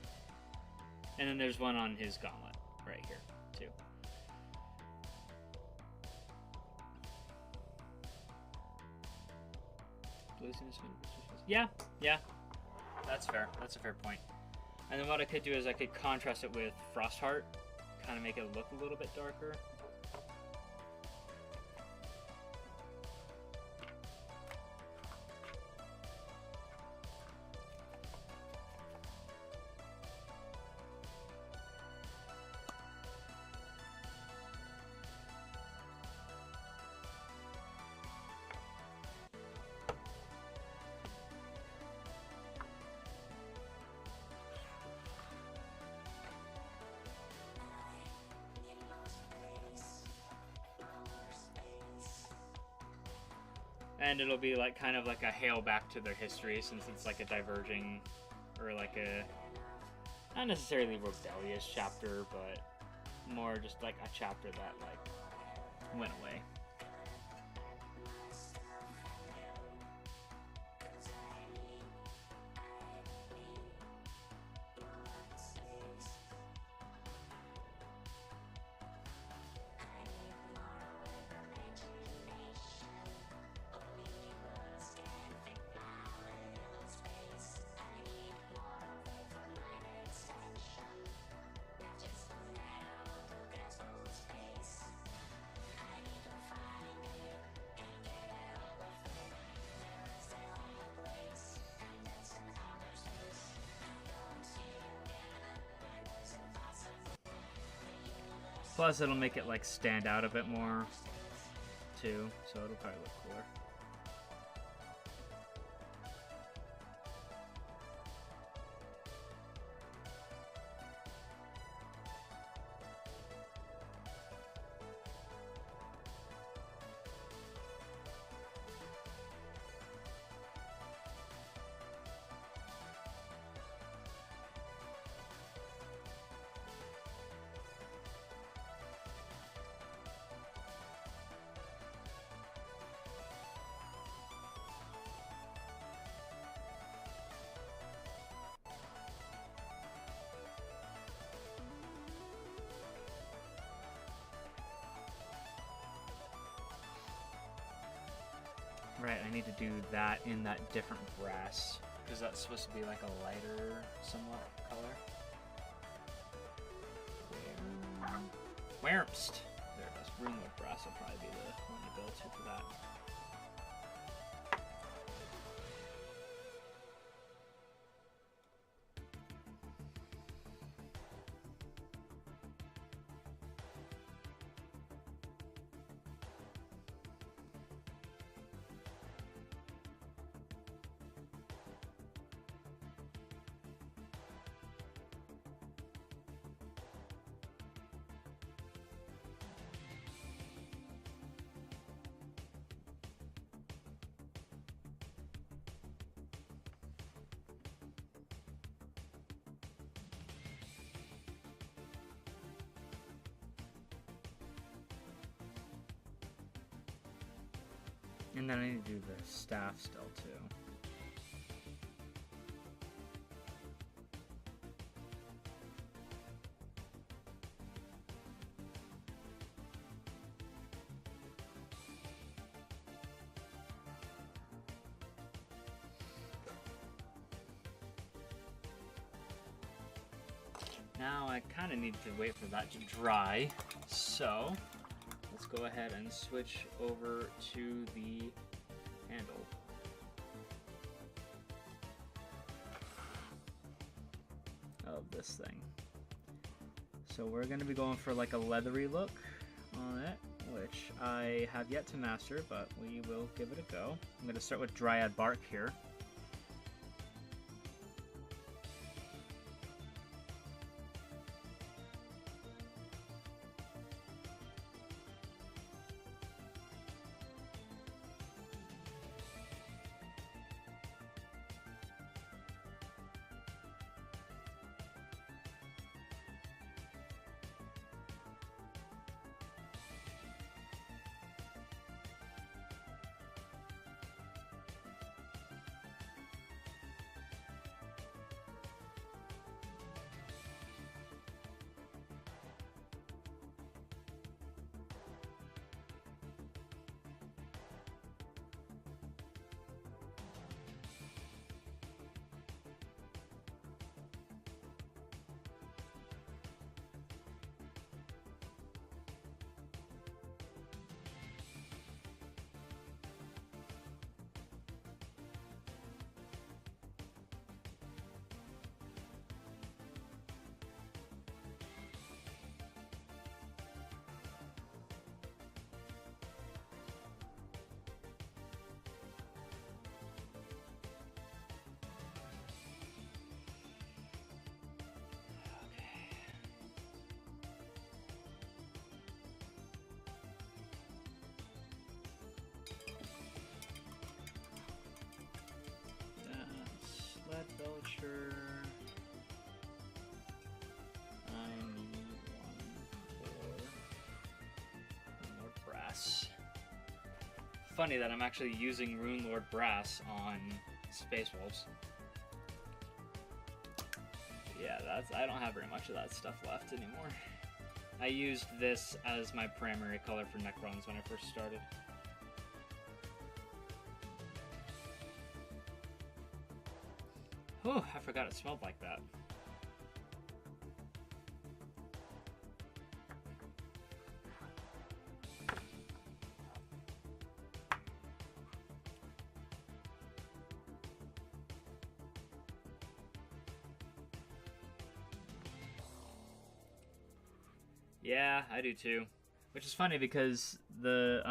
And then there's one on his gauntlet right here, too. Yeah, that's fair. That's a fair point. And then what I could do is I could contrast it with Frostheart, kind of make it look a little bit darker. And it'll be like kind of like a hail back to their history, since it's like a diverging, or like a, not necessarily rebellious chapter, but more just like a chapter that like went away. Plus, it'll make it like stand out a bit more, too. So it'll probably look cooler. Right, I need to do that in that different brass, because that's supposed to be like a lighter, somewhat, color. Wherpst! There it is. Runewood brass will probably be the one to go to for that. And then I need to do the staff still too. Now I kind of need to wait for that to dry, so let's go ahead and switch over to the handle. Of this thing. So we're going to be going for like a leathery look on it, which I have yet to master, but we will give it a go. I'm going to start with dryad bark here. Sled belcher. I need one more brass. Funny that I'm actually using Rune Lord brass on Space Wolves. Yeah, I don't have very much of that stuff left anymore. I used this as my primary color for Necrons when I first started. Oh, I forgot it smelled like that. Yeah, I do too. Which is funny because the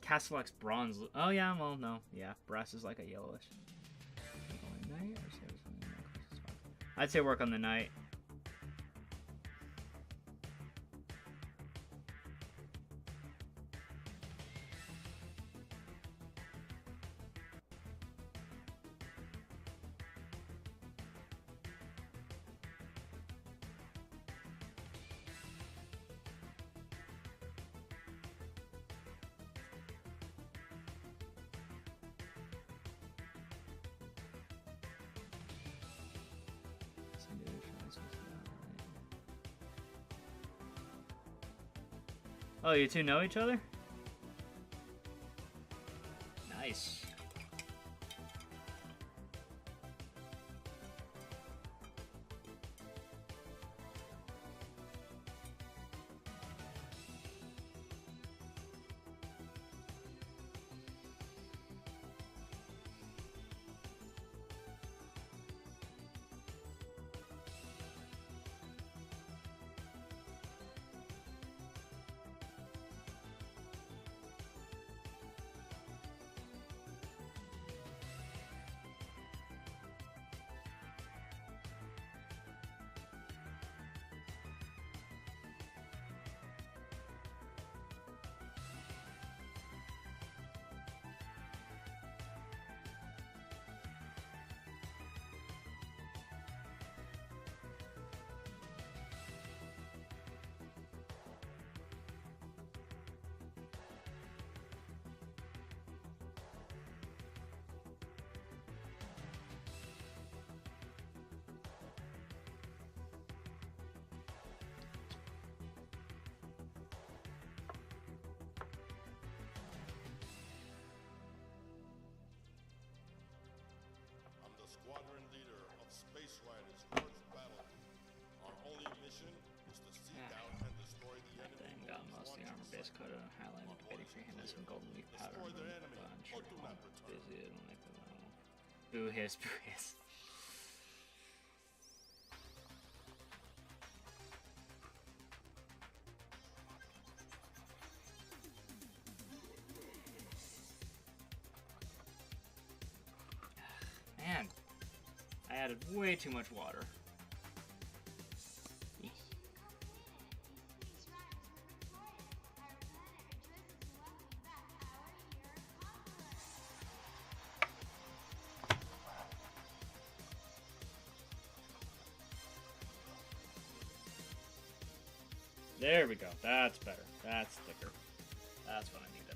Castellax bronze. Oh yeah, well no, yeah, brass is like a yellowish. I'd say work on the night. Oh, you two know each other? Nice. grass coat and highlight with petty free hand and some golden leaf powder and a bunch. Busy, I don't like the boo hiss, boo hiss. Man, I added way too much water. There we go. That's better. That's thicker. That's what I needed.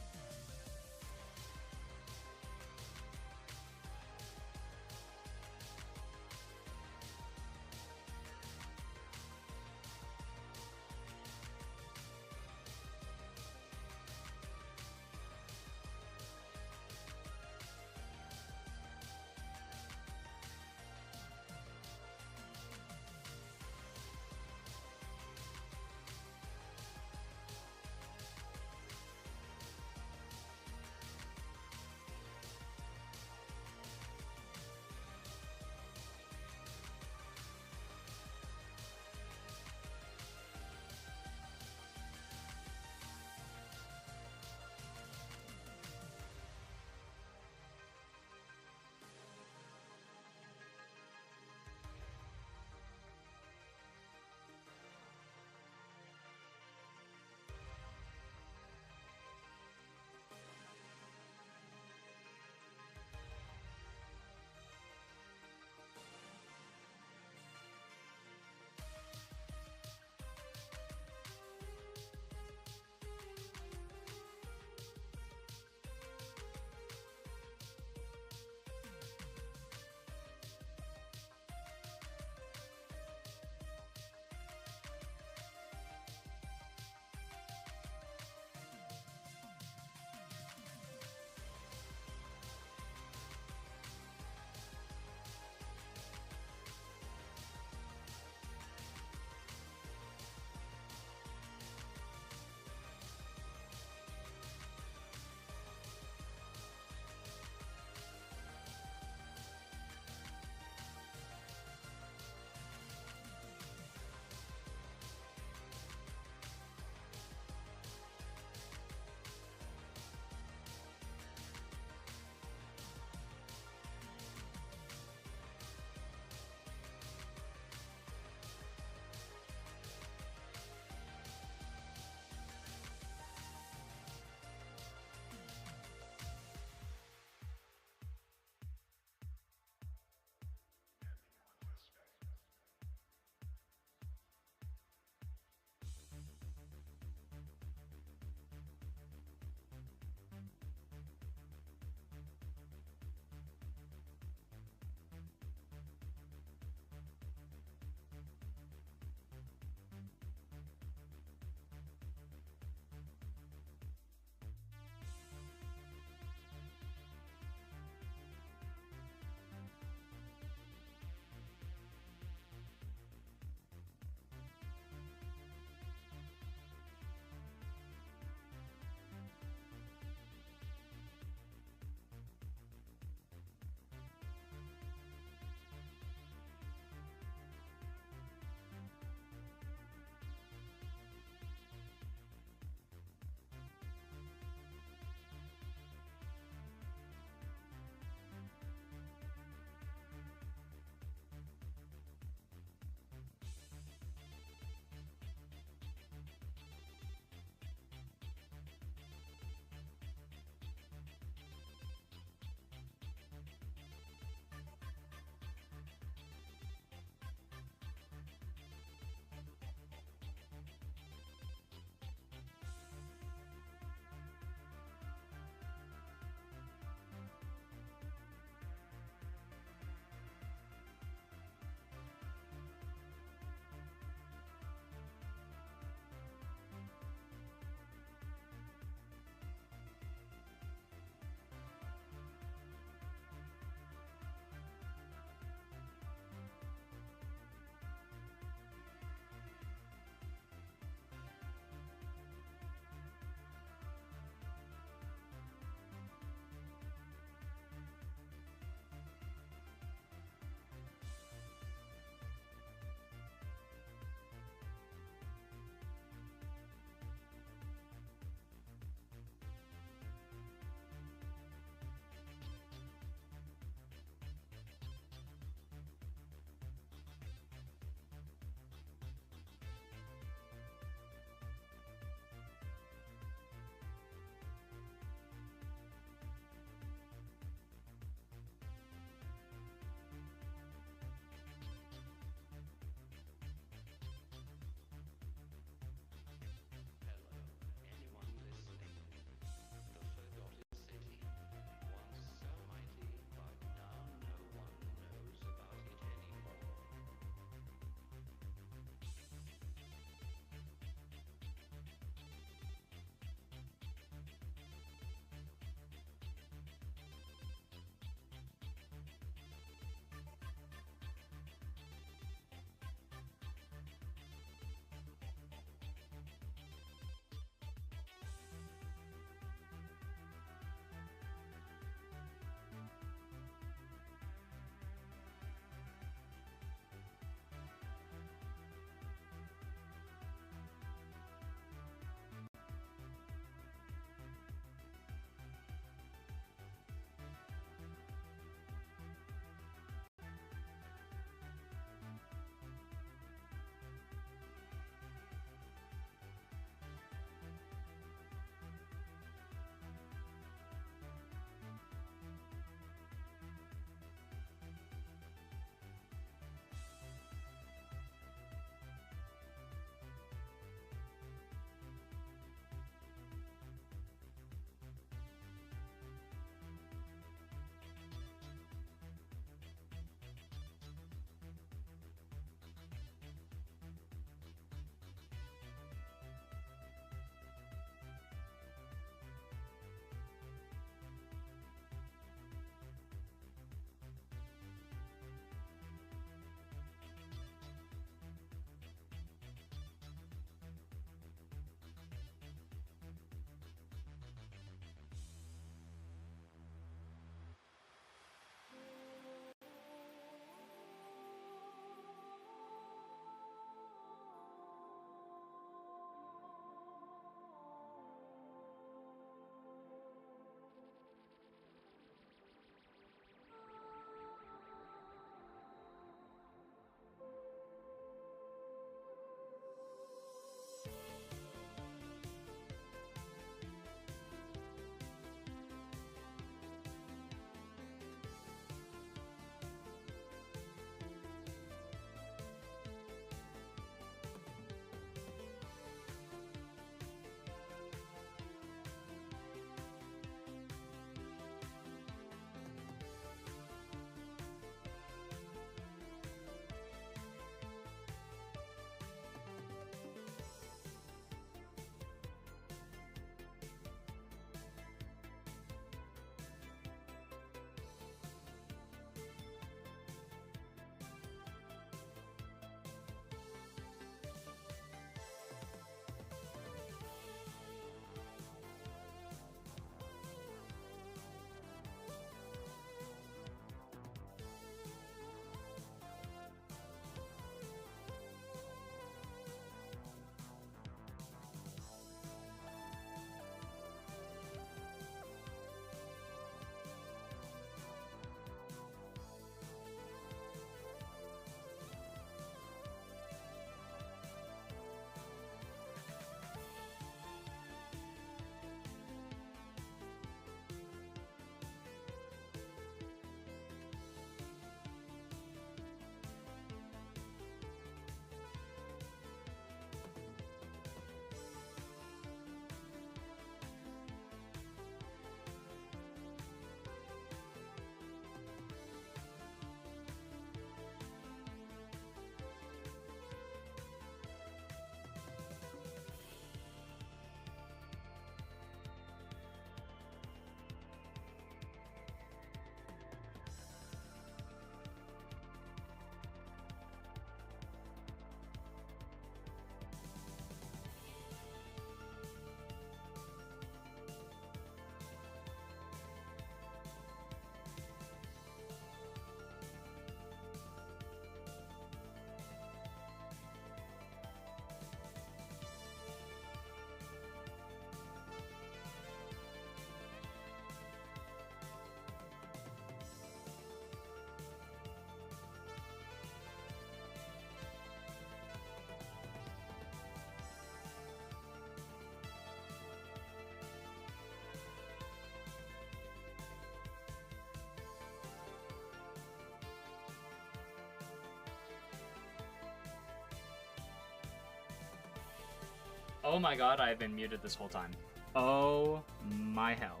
Oh my god, I've been muted this whole time. Oh my hell.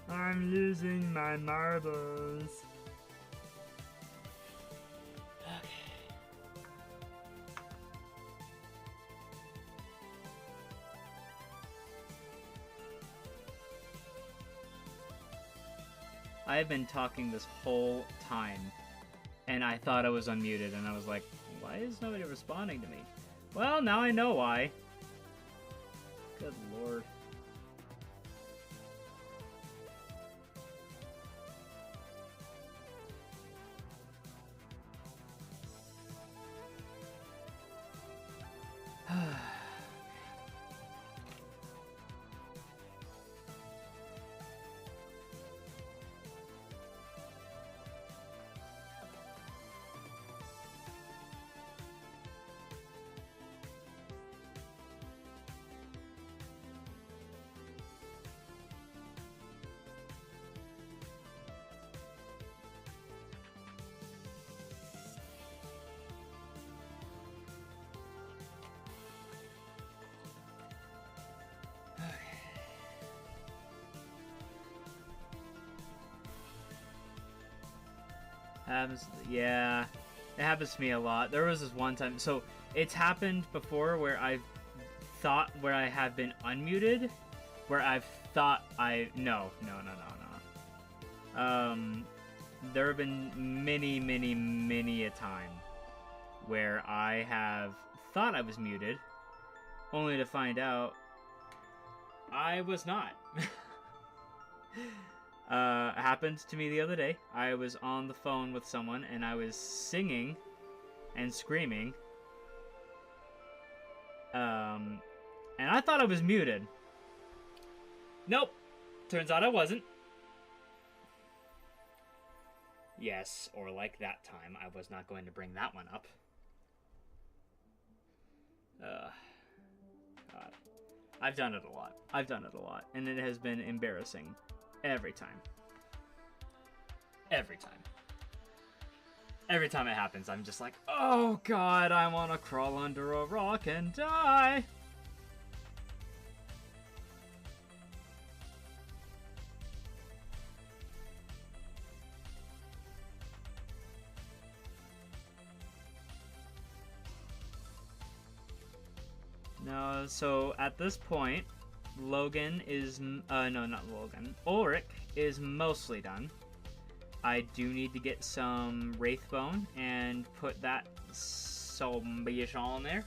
I'm losing my marbles. Okay. I have been talking this whole time, and I thought I was unmuted, and I was like, why is nobody responding to me? Well, now I know why. Good lord. Yeah, it happens to me a lot. There was this one time, so it's happened before where I have been unmuted, where I've thought no. There have been many a time where I have thought I was muted, only to find out I was not. Happened to me the other day. I was on the phone with someone and I was singing and screaming. And I thought I was muted. Nope. Turns out I wasn't. Yes, or like that time, I was not going to bring that one up. God. I've done it a lot. And it has been embarrassing. Every time. Every time it happens, I'm just like, oh god, I want to crawl under a rock and die. No, so at this point, Logan is, no, not Logan. Ulrich is mostly done. I do need to get some Wraithbone and put that zombie on there.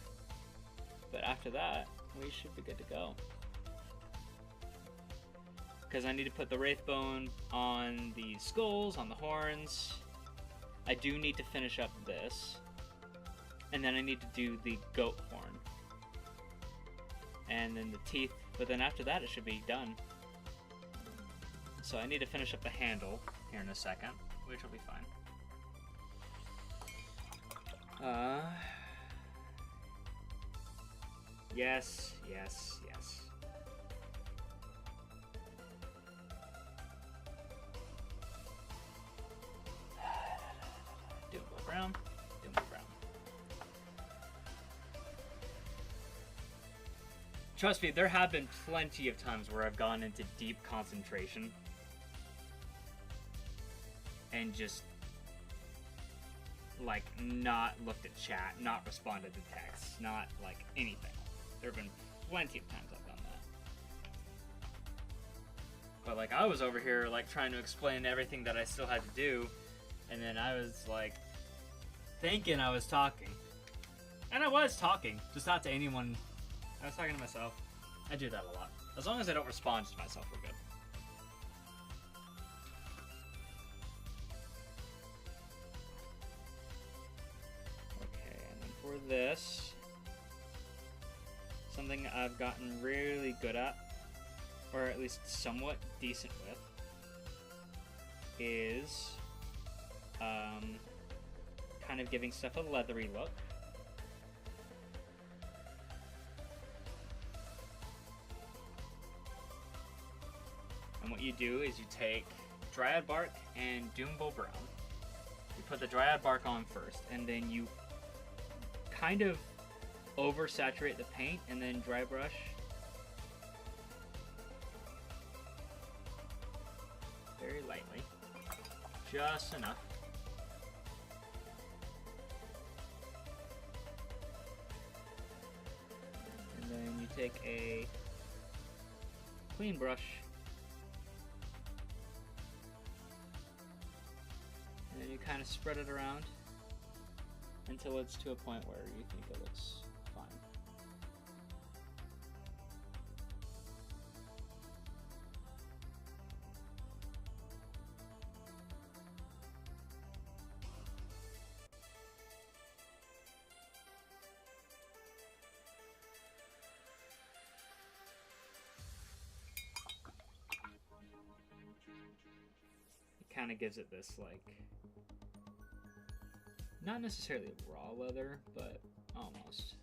But after that, we should be good to go. Because I need to put the Wraithbone on the skulls, on the horns. I do need to finish up this. And then I need to do the goat horn. And then the teeth. But then after that, it should be done. So I need to finish up the handle here in a second, which will be fine. Yes. Doombo Brown. Trust me, there have been plenty of times where I've gone into deep concentration and just, like, not looked at chat, not responded to texts, not, like, anything. There have been plenty of times I've done that. But, like, I was over here, like, trying to explain everything that I still had to do, and then I was, like, thinking I was talking. And I was talking, just not to anyone. I was talking to myself. I do that a lot. As long as I don't respond to myself, we're good. Okay, and then for this, something I've gotten really good at, or at least somewhat decent with, is kind of giving stuff a leathery look. And what you do is you take Dryad Bark and Doombo Brown. You put the dryad bark on first, and then you kind of oversaturate the paint, and then dry brush. Very lightly. Just enough. And then you take a clean brush and then you kind of spread it around until it's to a point where you think it looks fine. Kind of gives it this, like, not necessarily raw leather, but almost.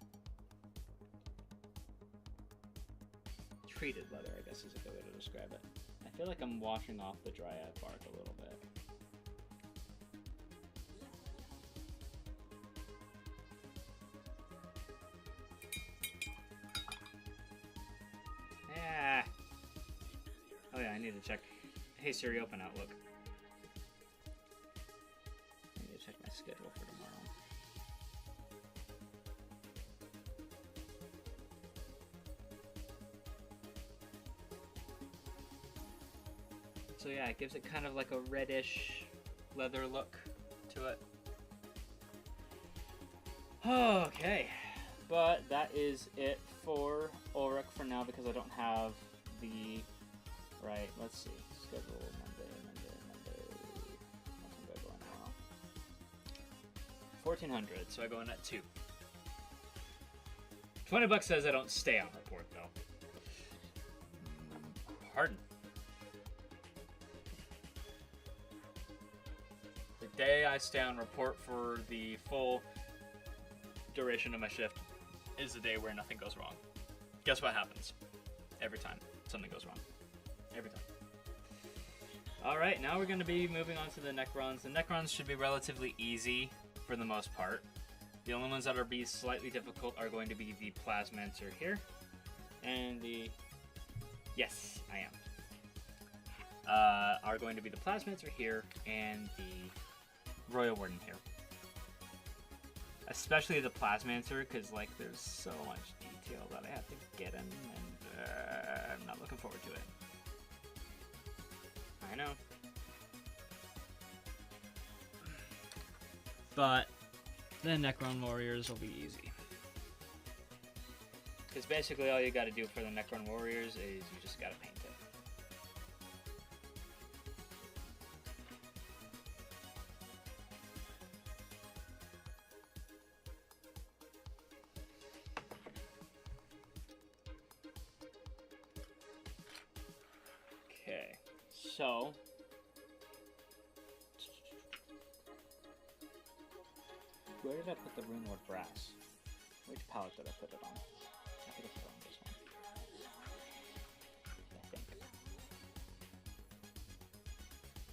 Treated leather, I guess is a good way to describe it. I feel like I'm washing off the dryad bark a little bit. Yeah. Oh yeah, I need to check. Hey Siri, open Outlook. I need to check my schedule for tomorrow. So yeah, it gives it kind of like a reddish leather look to it. Okay, but that is it for Ulrich for now because I don't have the right. Let's see, schedule Monday. What time do I go in tomorrow? 1400. So I go in at 2. $20 says I don't stay on report though. Pardon. The day I stay on report for the full duration of my shift is the day where nothing goes wrong. Guess what happens? Every time something goes wrong. Every time. Alright, now we're going to be moving on to the neck runs. The neck runs should be relatively easy for the most part. The only ones that are be slightly difficult are going to be the Plasmancer here and the... Yes, I am. Are going to be the Plasmancer here and the Royal Warden here. Especially the Plasmancer, because like there's so much detail that I have to get in, and I'm not looking forward to it. I know. But the Necron Warriors will be easy. Because basically all you gotta do for the Necron Warriors is you just gotta paint it. Okay, so where did I put the Runelord Brass? Which palette did I put it on? I think I put it on this one. I think.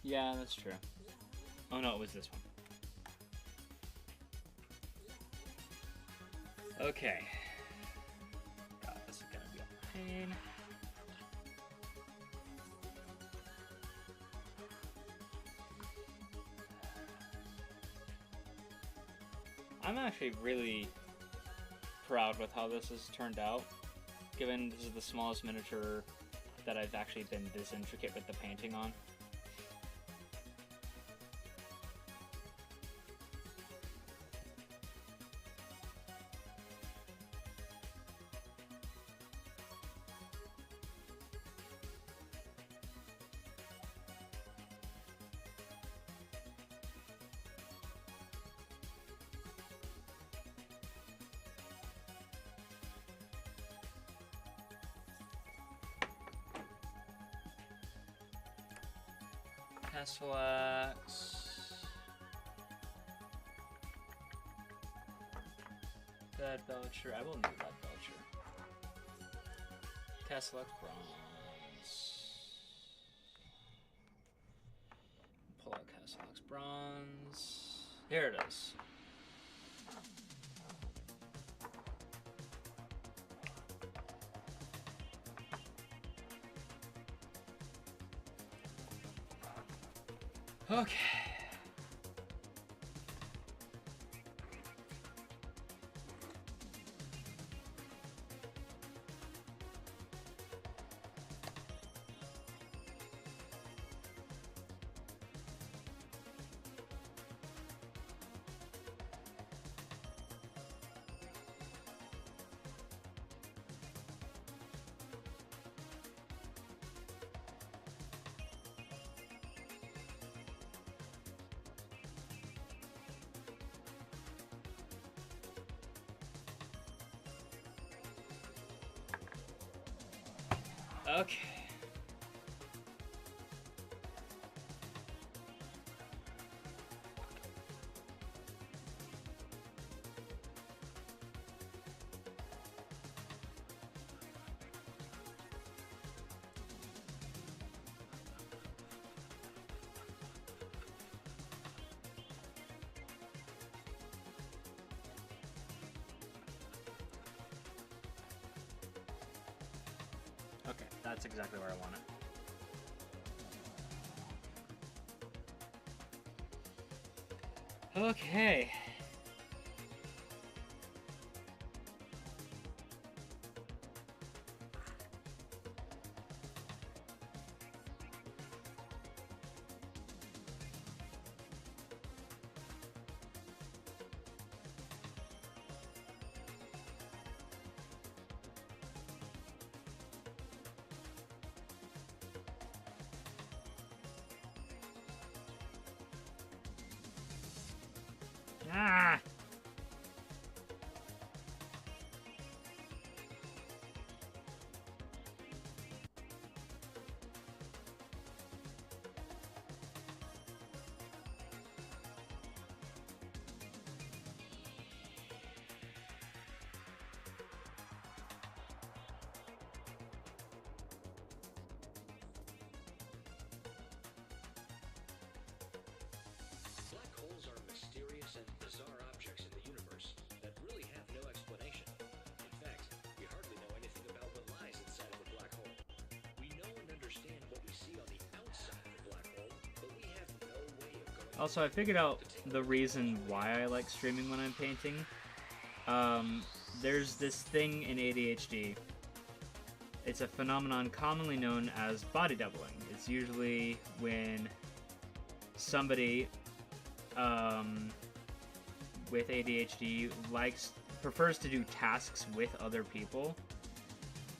Yeah, that's true. Oh no, it was this one. Okay. God, this is gonna be a pain. I'm actually really proud with how this has turned out, given this is the smallest miniature that I've actually been this intricate with the painting on. Castellax. Bad Belcher. I will need Bad Belcher. Castellax Bronze. Pull out Castellax Bronze. Here it is. Okay. Okay. Okay, that's exactly where I want it. Okay. Ah! Black holes are mysterious and bizarre objects in the universe that really have no explanation. In fact, we hardly know anything about what lies inside of a black hole. We know and understand what we see on the outside of a black hole, but we have no way of going. Also, I figured out the reason why I like streaming when I'm painting. There's this thing in ADHD. It's a phenomenon commonly known as body doubling. It's usually when somebody with ADHD prefers to do tasks with other people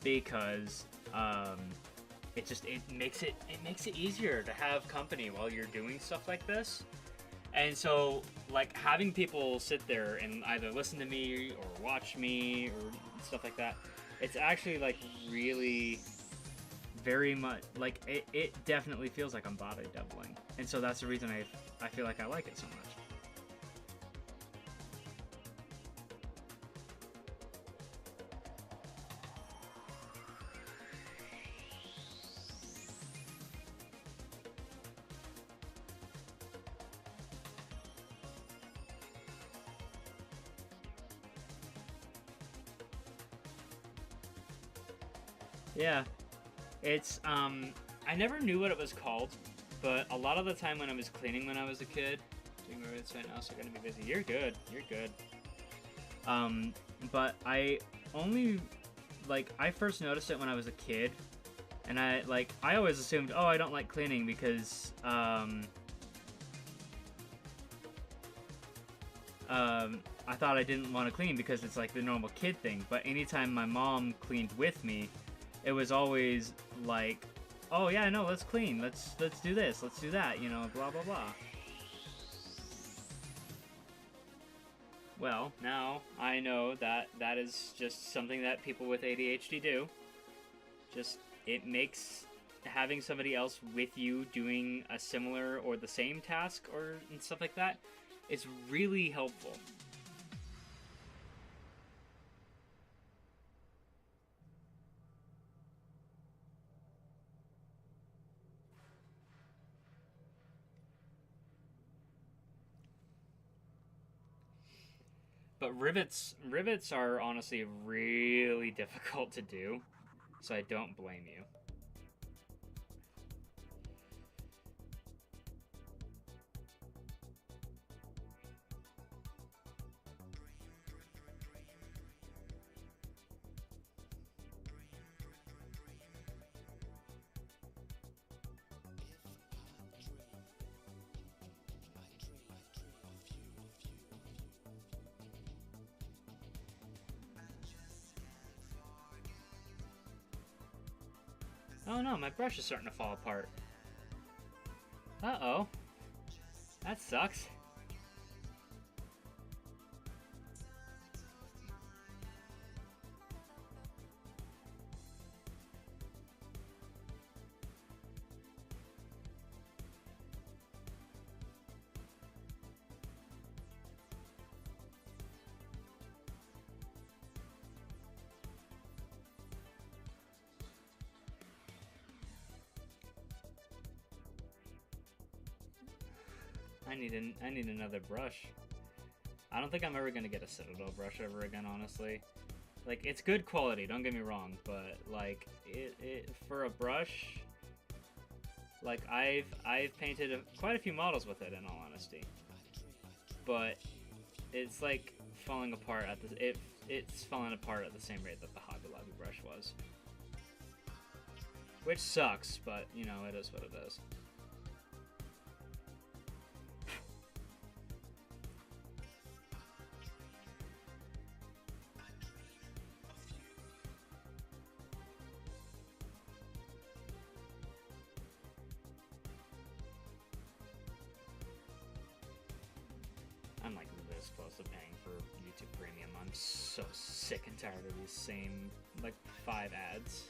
because it makes it easier to have company while you're doing stuff like this. And so, like, having people sit there and either listen to me or watch me or stuff like that, it's actually, like, really very much, like, it definitely feels like I'm body doubling. And so that's the reason I feel like I like it so much. Yeah, it's, I never knew what it was called, but a lot of the time when I was cleaning when I was a kid, doing this right now, so you're gonna be busy. You're good, you're good. But I only, like, I first noticed it when I was a kid, and I always assumed, oh, I don't like cleaning because, I thought I didn't want to clean because it's like the normal kid thing, but anytime my mom cleaned with me, it was always like, oh yeah, no, let's clean, let's do this, let's do that, you know, blah blah blah. Well, now I know that that is just something that people with ADHD do. Just, it makes having somebody else with you doing a similar or the same task or and stuff like that, it's really helpful. But rivets are honestly really difficult to do, so I don't blame you. Oh no, my brush is starting to fall apart. Uh-oh. That sucks. I need another brush. I don't think I'm ever gonna get a Citadel brush ever again, honestly. Like, it's good quality, don't get me wrong, but like it for a brush, like I've painted quite a few models with it, in all honesty. But it's like falling apart at the it's falling apart at the same rate that the Hobby Lobby brush was. Which sucks, but you know, it is what it is. I'm like this close to paying for YouTube Premium. I'm so sick and tired of these same, like, 5 ads.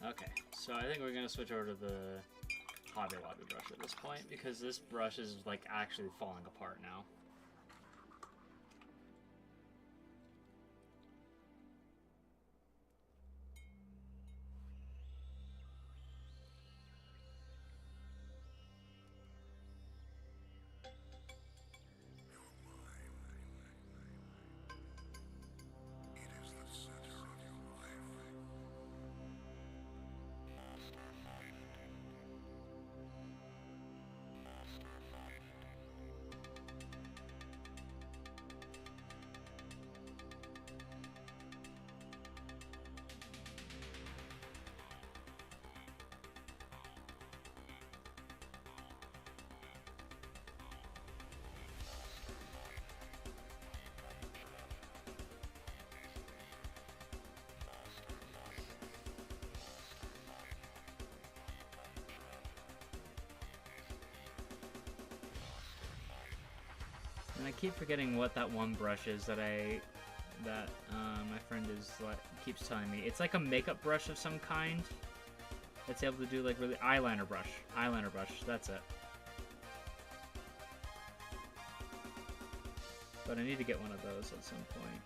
Okay, so I think we're gonna switch over to the Hobby Lobby brush at this point, because this brush is like actually falling apart now. And I keep forgetting what that one brush is that my friend is like keeps telling me. It's like a makeup brush of some kind. That's able to do like really eyeliner brush. Eyeliner brush. That's it. but I need to get one of those at some point.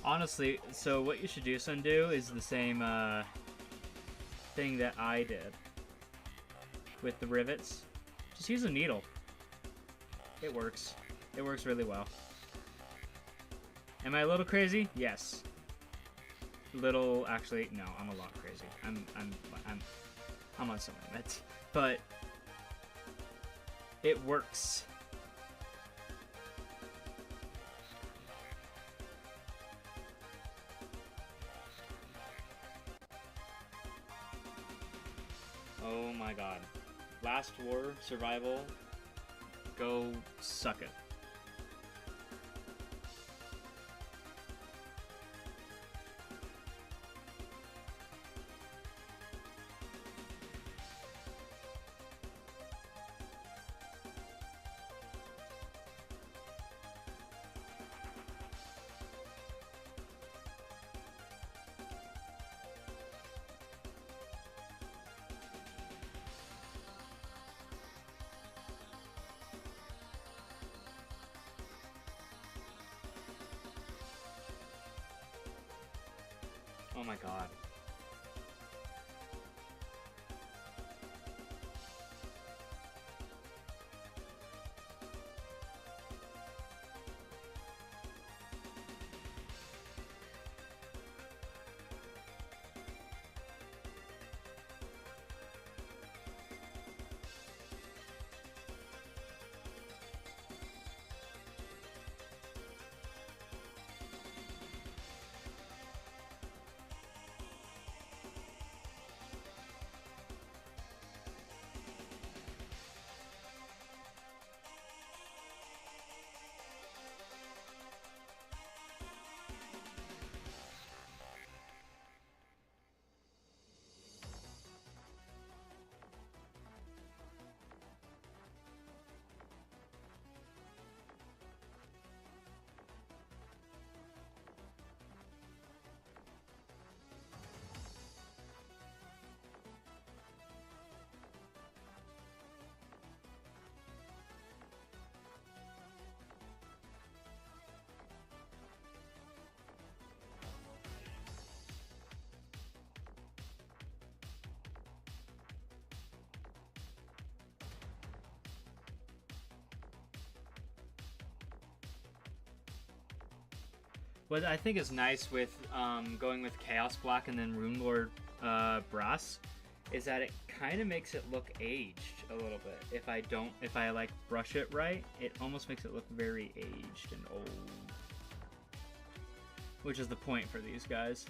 Honestly, so what you should do, Sundu, is the same thing that I did with the rivets. Just use a needle. It works. It works really well. Am I a little crazy? Yes. Little, actually, no, I'm a lot crazy. I'm on some limits, but it works. Oh my god. Last War, survival, go suck it. Oh my god. What I think is nice with going with Chaos Black and then Rune Lord Brass is that it kind of makes it look aged a little bit. If I like brush it right, it almost makes it look very aged and old. Which is the point for these guys.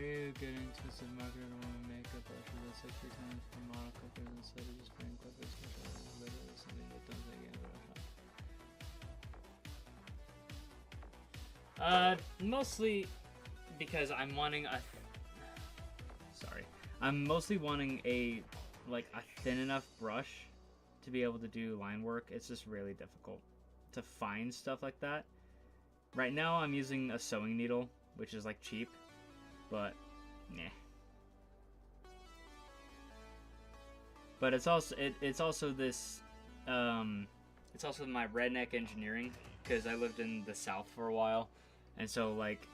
you getting twisted marketer to want to make a brush with 60 times for model clippers instead of just putting clippers, which are literally something that doesn't take into account? Mostly because I'm wanting a... Sorry. I'm mostly wanting a thin enough brush to be able to do line work. It's just really difficult to find stuff like that. Right now I'm using a sewing needle, which is like cheap, but nah. But it's also this it's also my redneck engineering, because I lived in the South for a while, and so like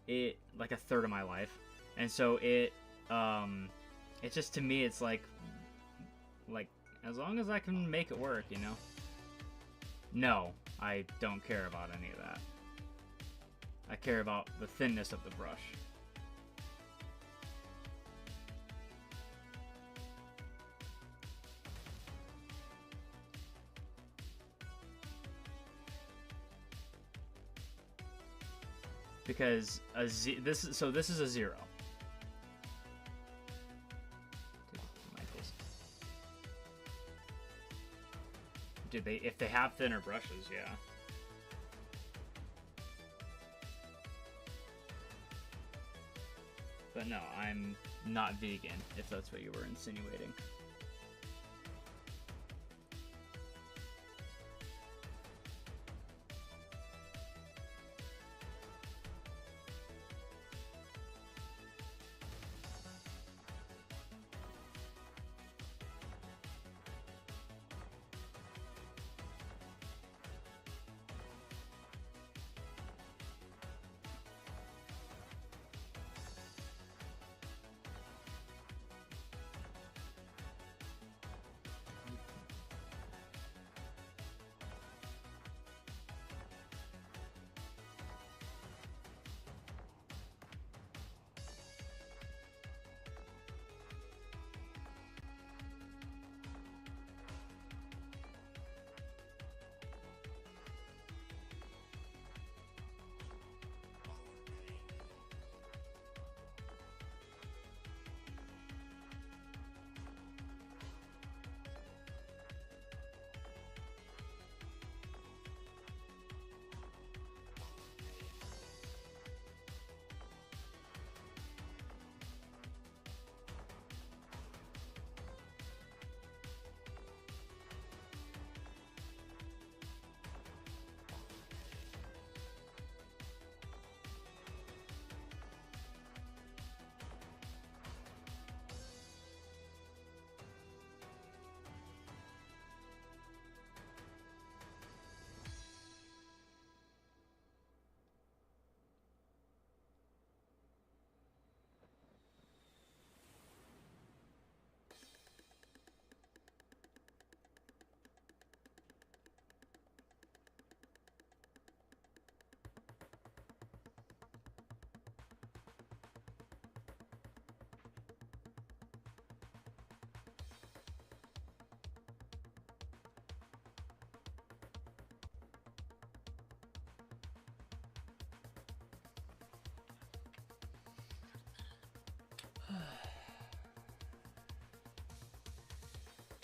a third of my life, and so it's just, to me, it's like as long as I can make it work, you know. No, I don't care about any of that. I care about the thinness of the brush. Because this is a 0. Dude, if they have thinner brushes, yeah. But no, I'm not vegan, if that's what you were insinuating.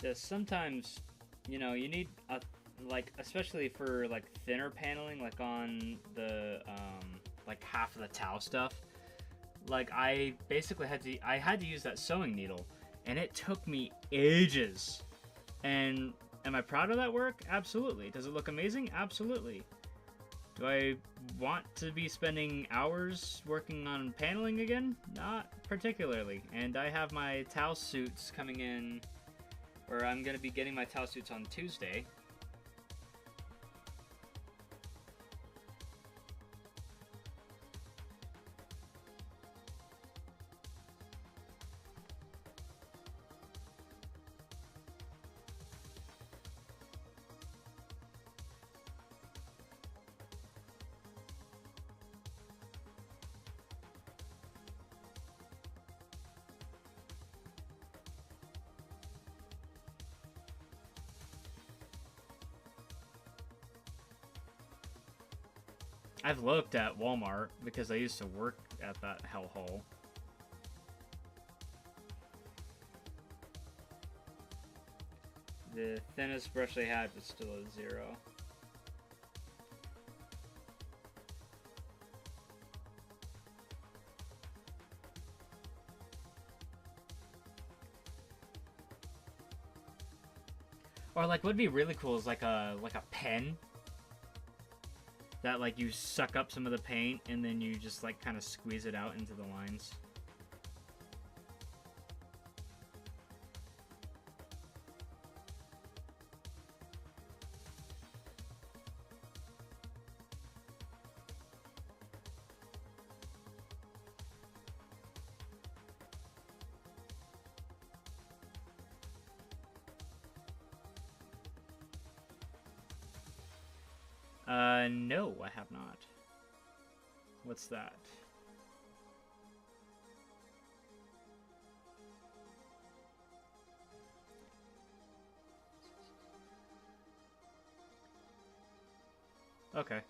Just sometimes, you know, you need a, especially for thinner paneling, on the half of the towel stuff. I basically had to use that sewing needle, and it took me ages. And am I proud of that work? Absolutely. Does it look amazing? Absolutely. Do I want to be spending hours working on paneling again? Not particularly. And I have my towel suits coming in, or I'm going to be getting my towel suits on Tuesday. I've looked at Walmart because I used to work at that hellhole. The thinnest brush they had was still a 0. Or like, what'd be really cool is like a pen that like you suck up some of the paint and then you just like kind of squeeze it out into the lines. No, I have not. What's that? Okay.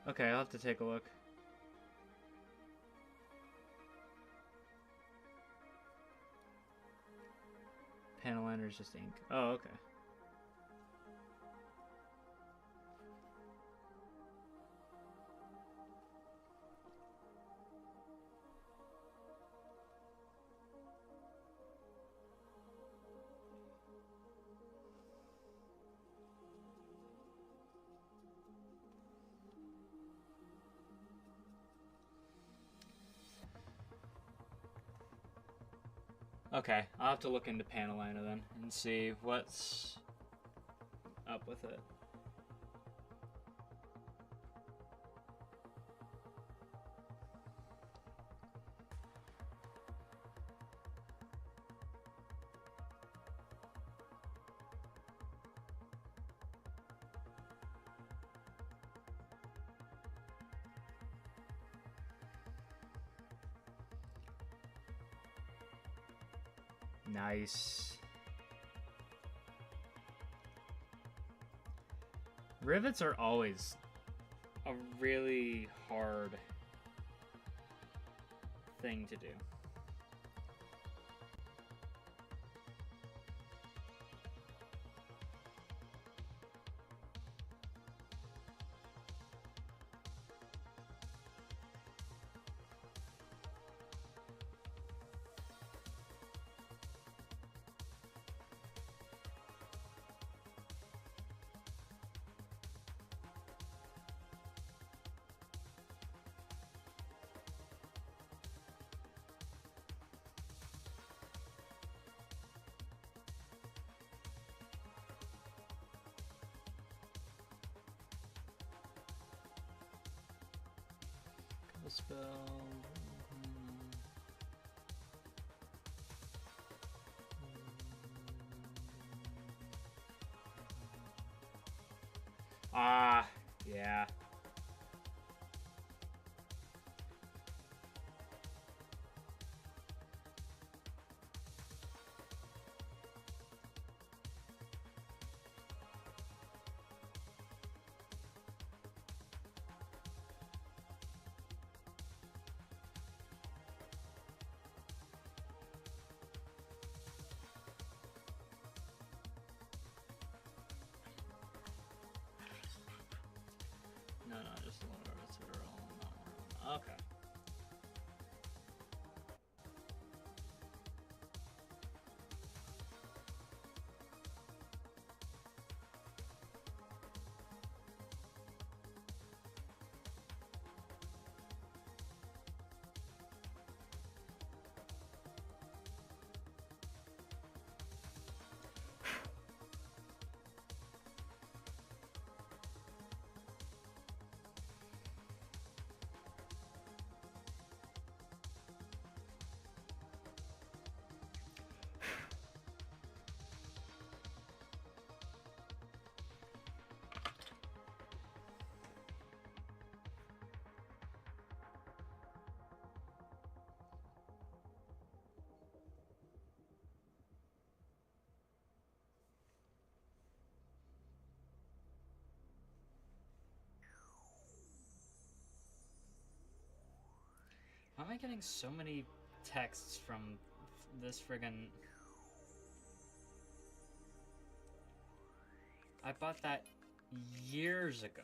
Okay, I'll have to take a look. Panel liner is just ink. Oh, okay. Okay, I'll have to look into panel liner then and see what's up with it. Nice. Rivets are always a really hard thing to do. Spell. Ah, yeah. No, just a little bit of roll. Okay. am I getting so many texts from this friggin'... I bought that years ago.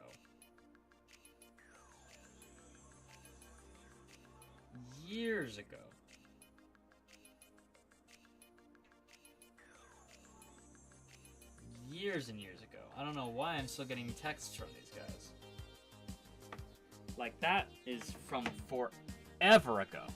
Years ago. Years and years ago. I don't know why I'm still getting texts from these guys. Like, that is from forever ago.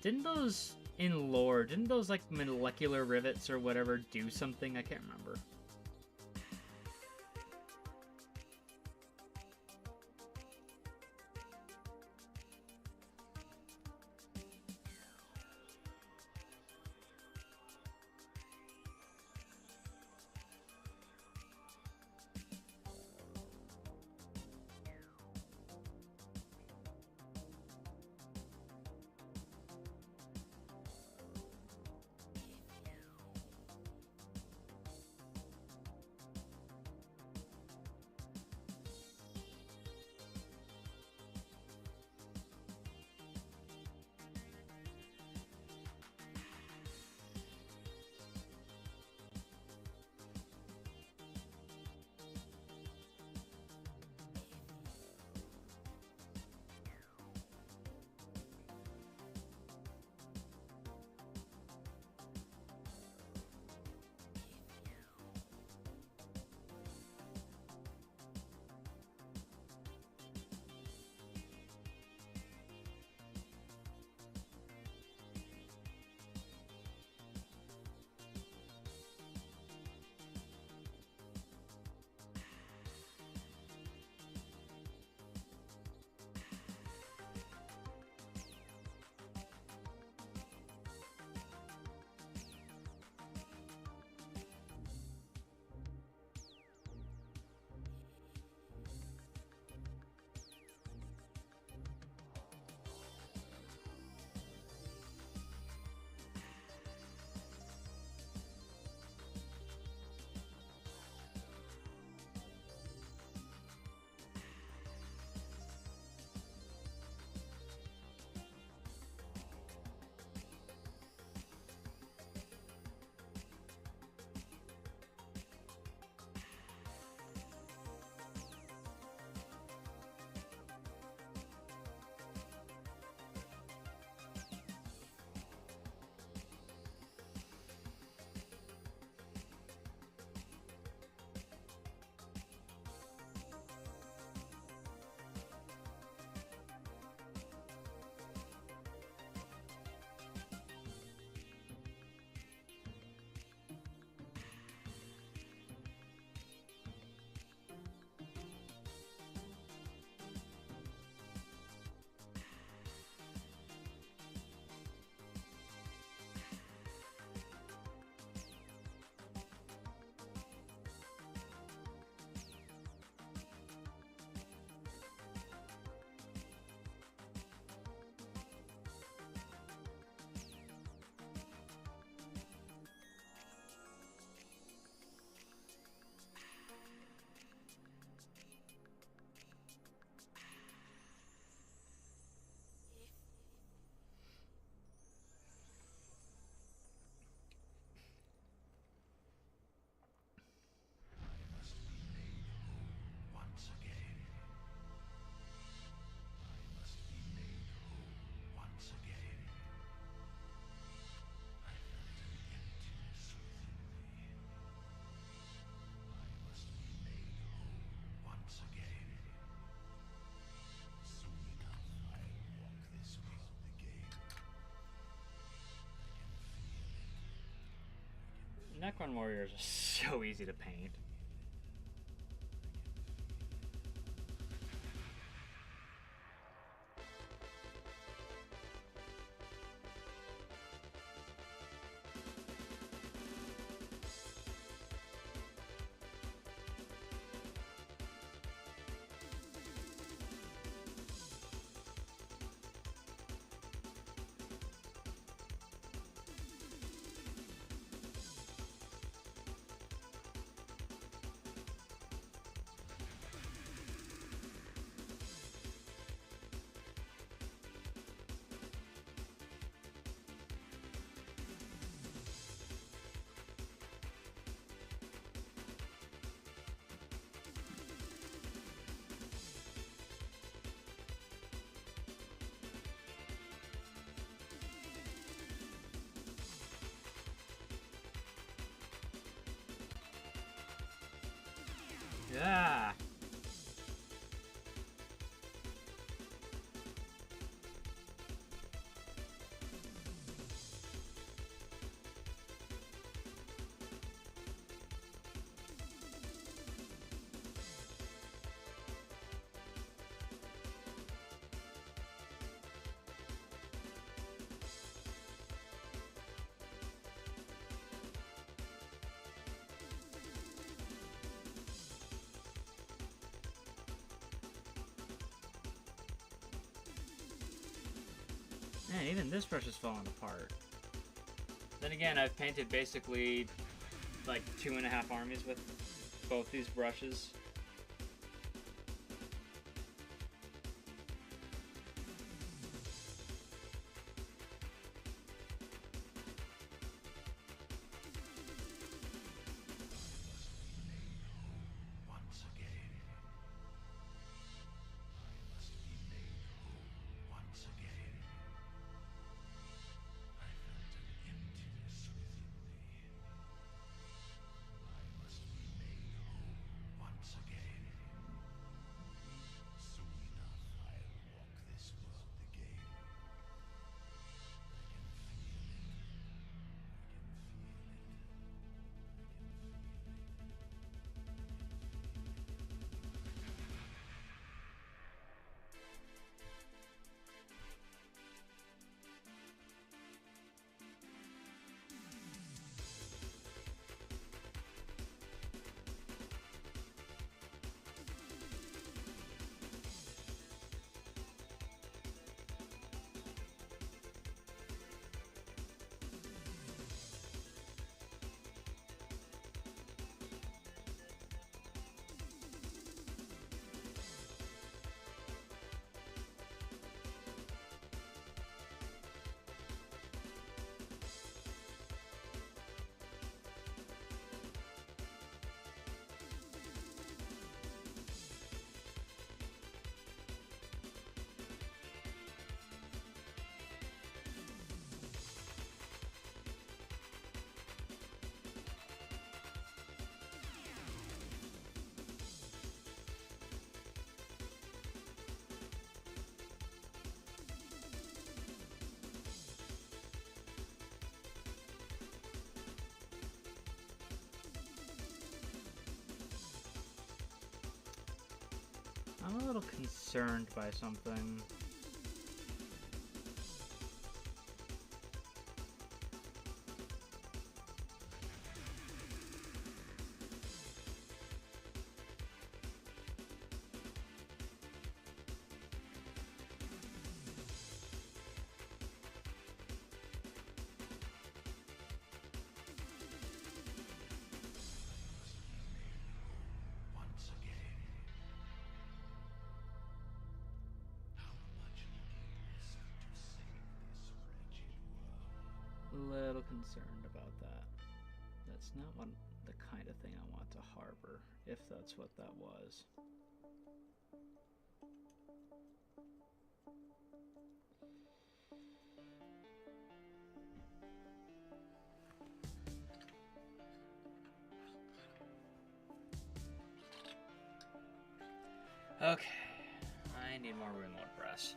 Didn't those, in lore, didn't those, like, molecular rivets or whatever do something? I can't remember. Dark-Run Warriors are so easy to paint. Yeah. Man, even this brush is falling apart. Then again, I've painted basically like 2.5 armies with both these brushes. Once again. I must be made whole once again. I felt an emptiness within me. I must be made whole once again. Soon enough, I'll walk this world again. I can feel it. I'm a little concerned by something. Once again. How much needless to save this wretched world. Little concerned about that. That's not what the kind of thing I want to harbor, if that's what that was. Okay, I need more room mode press.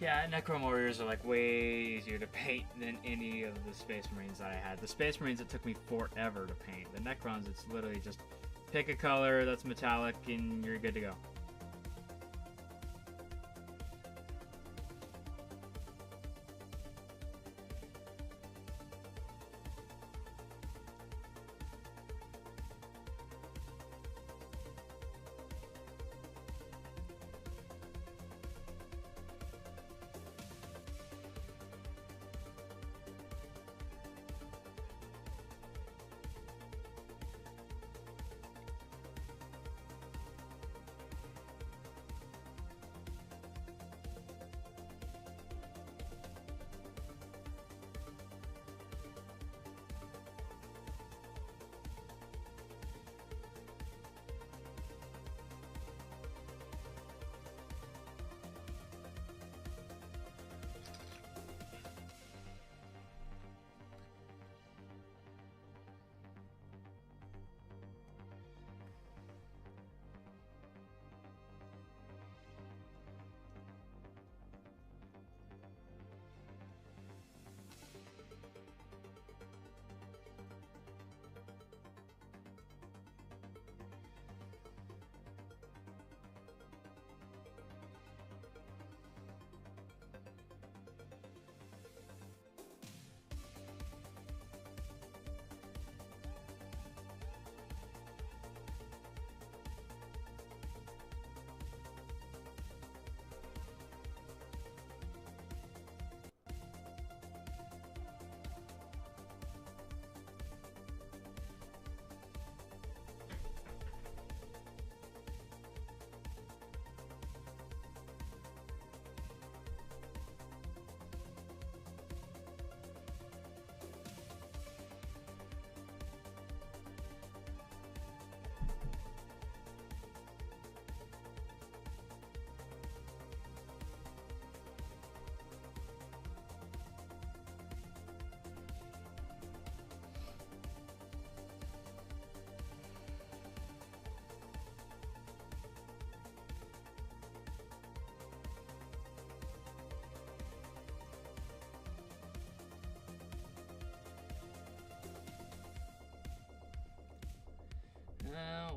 Yeah, Necron Warriors are like way easier to paint than any of the Space Marines that I had. The Space Marines, it took me forever to paint. The Necrons, it's literally just pick a color that's metallic and you're good to go.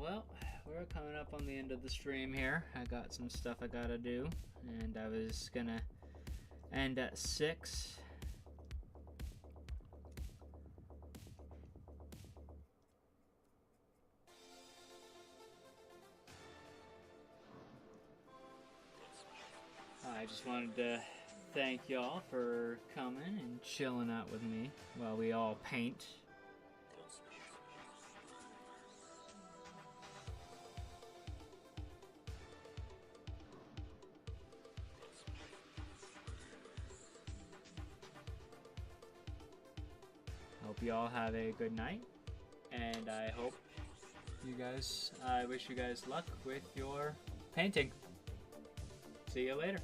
Well, we're coming up on the end of the stream here. I got some stuff I gotta do, and I was gonna end at 6. I just wanted to thank y'all for coming and chilling out with me while we all paint. Hope you all have a good night, and I wish you guys luck with your painting. See you later.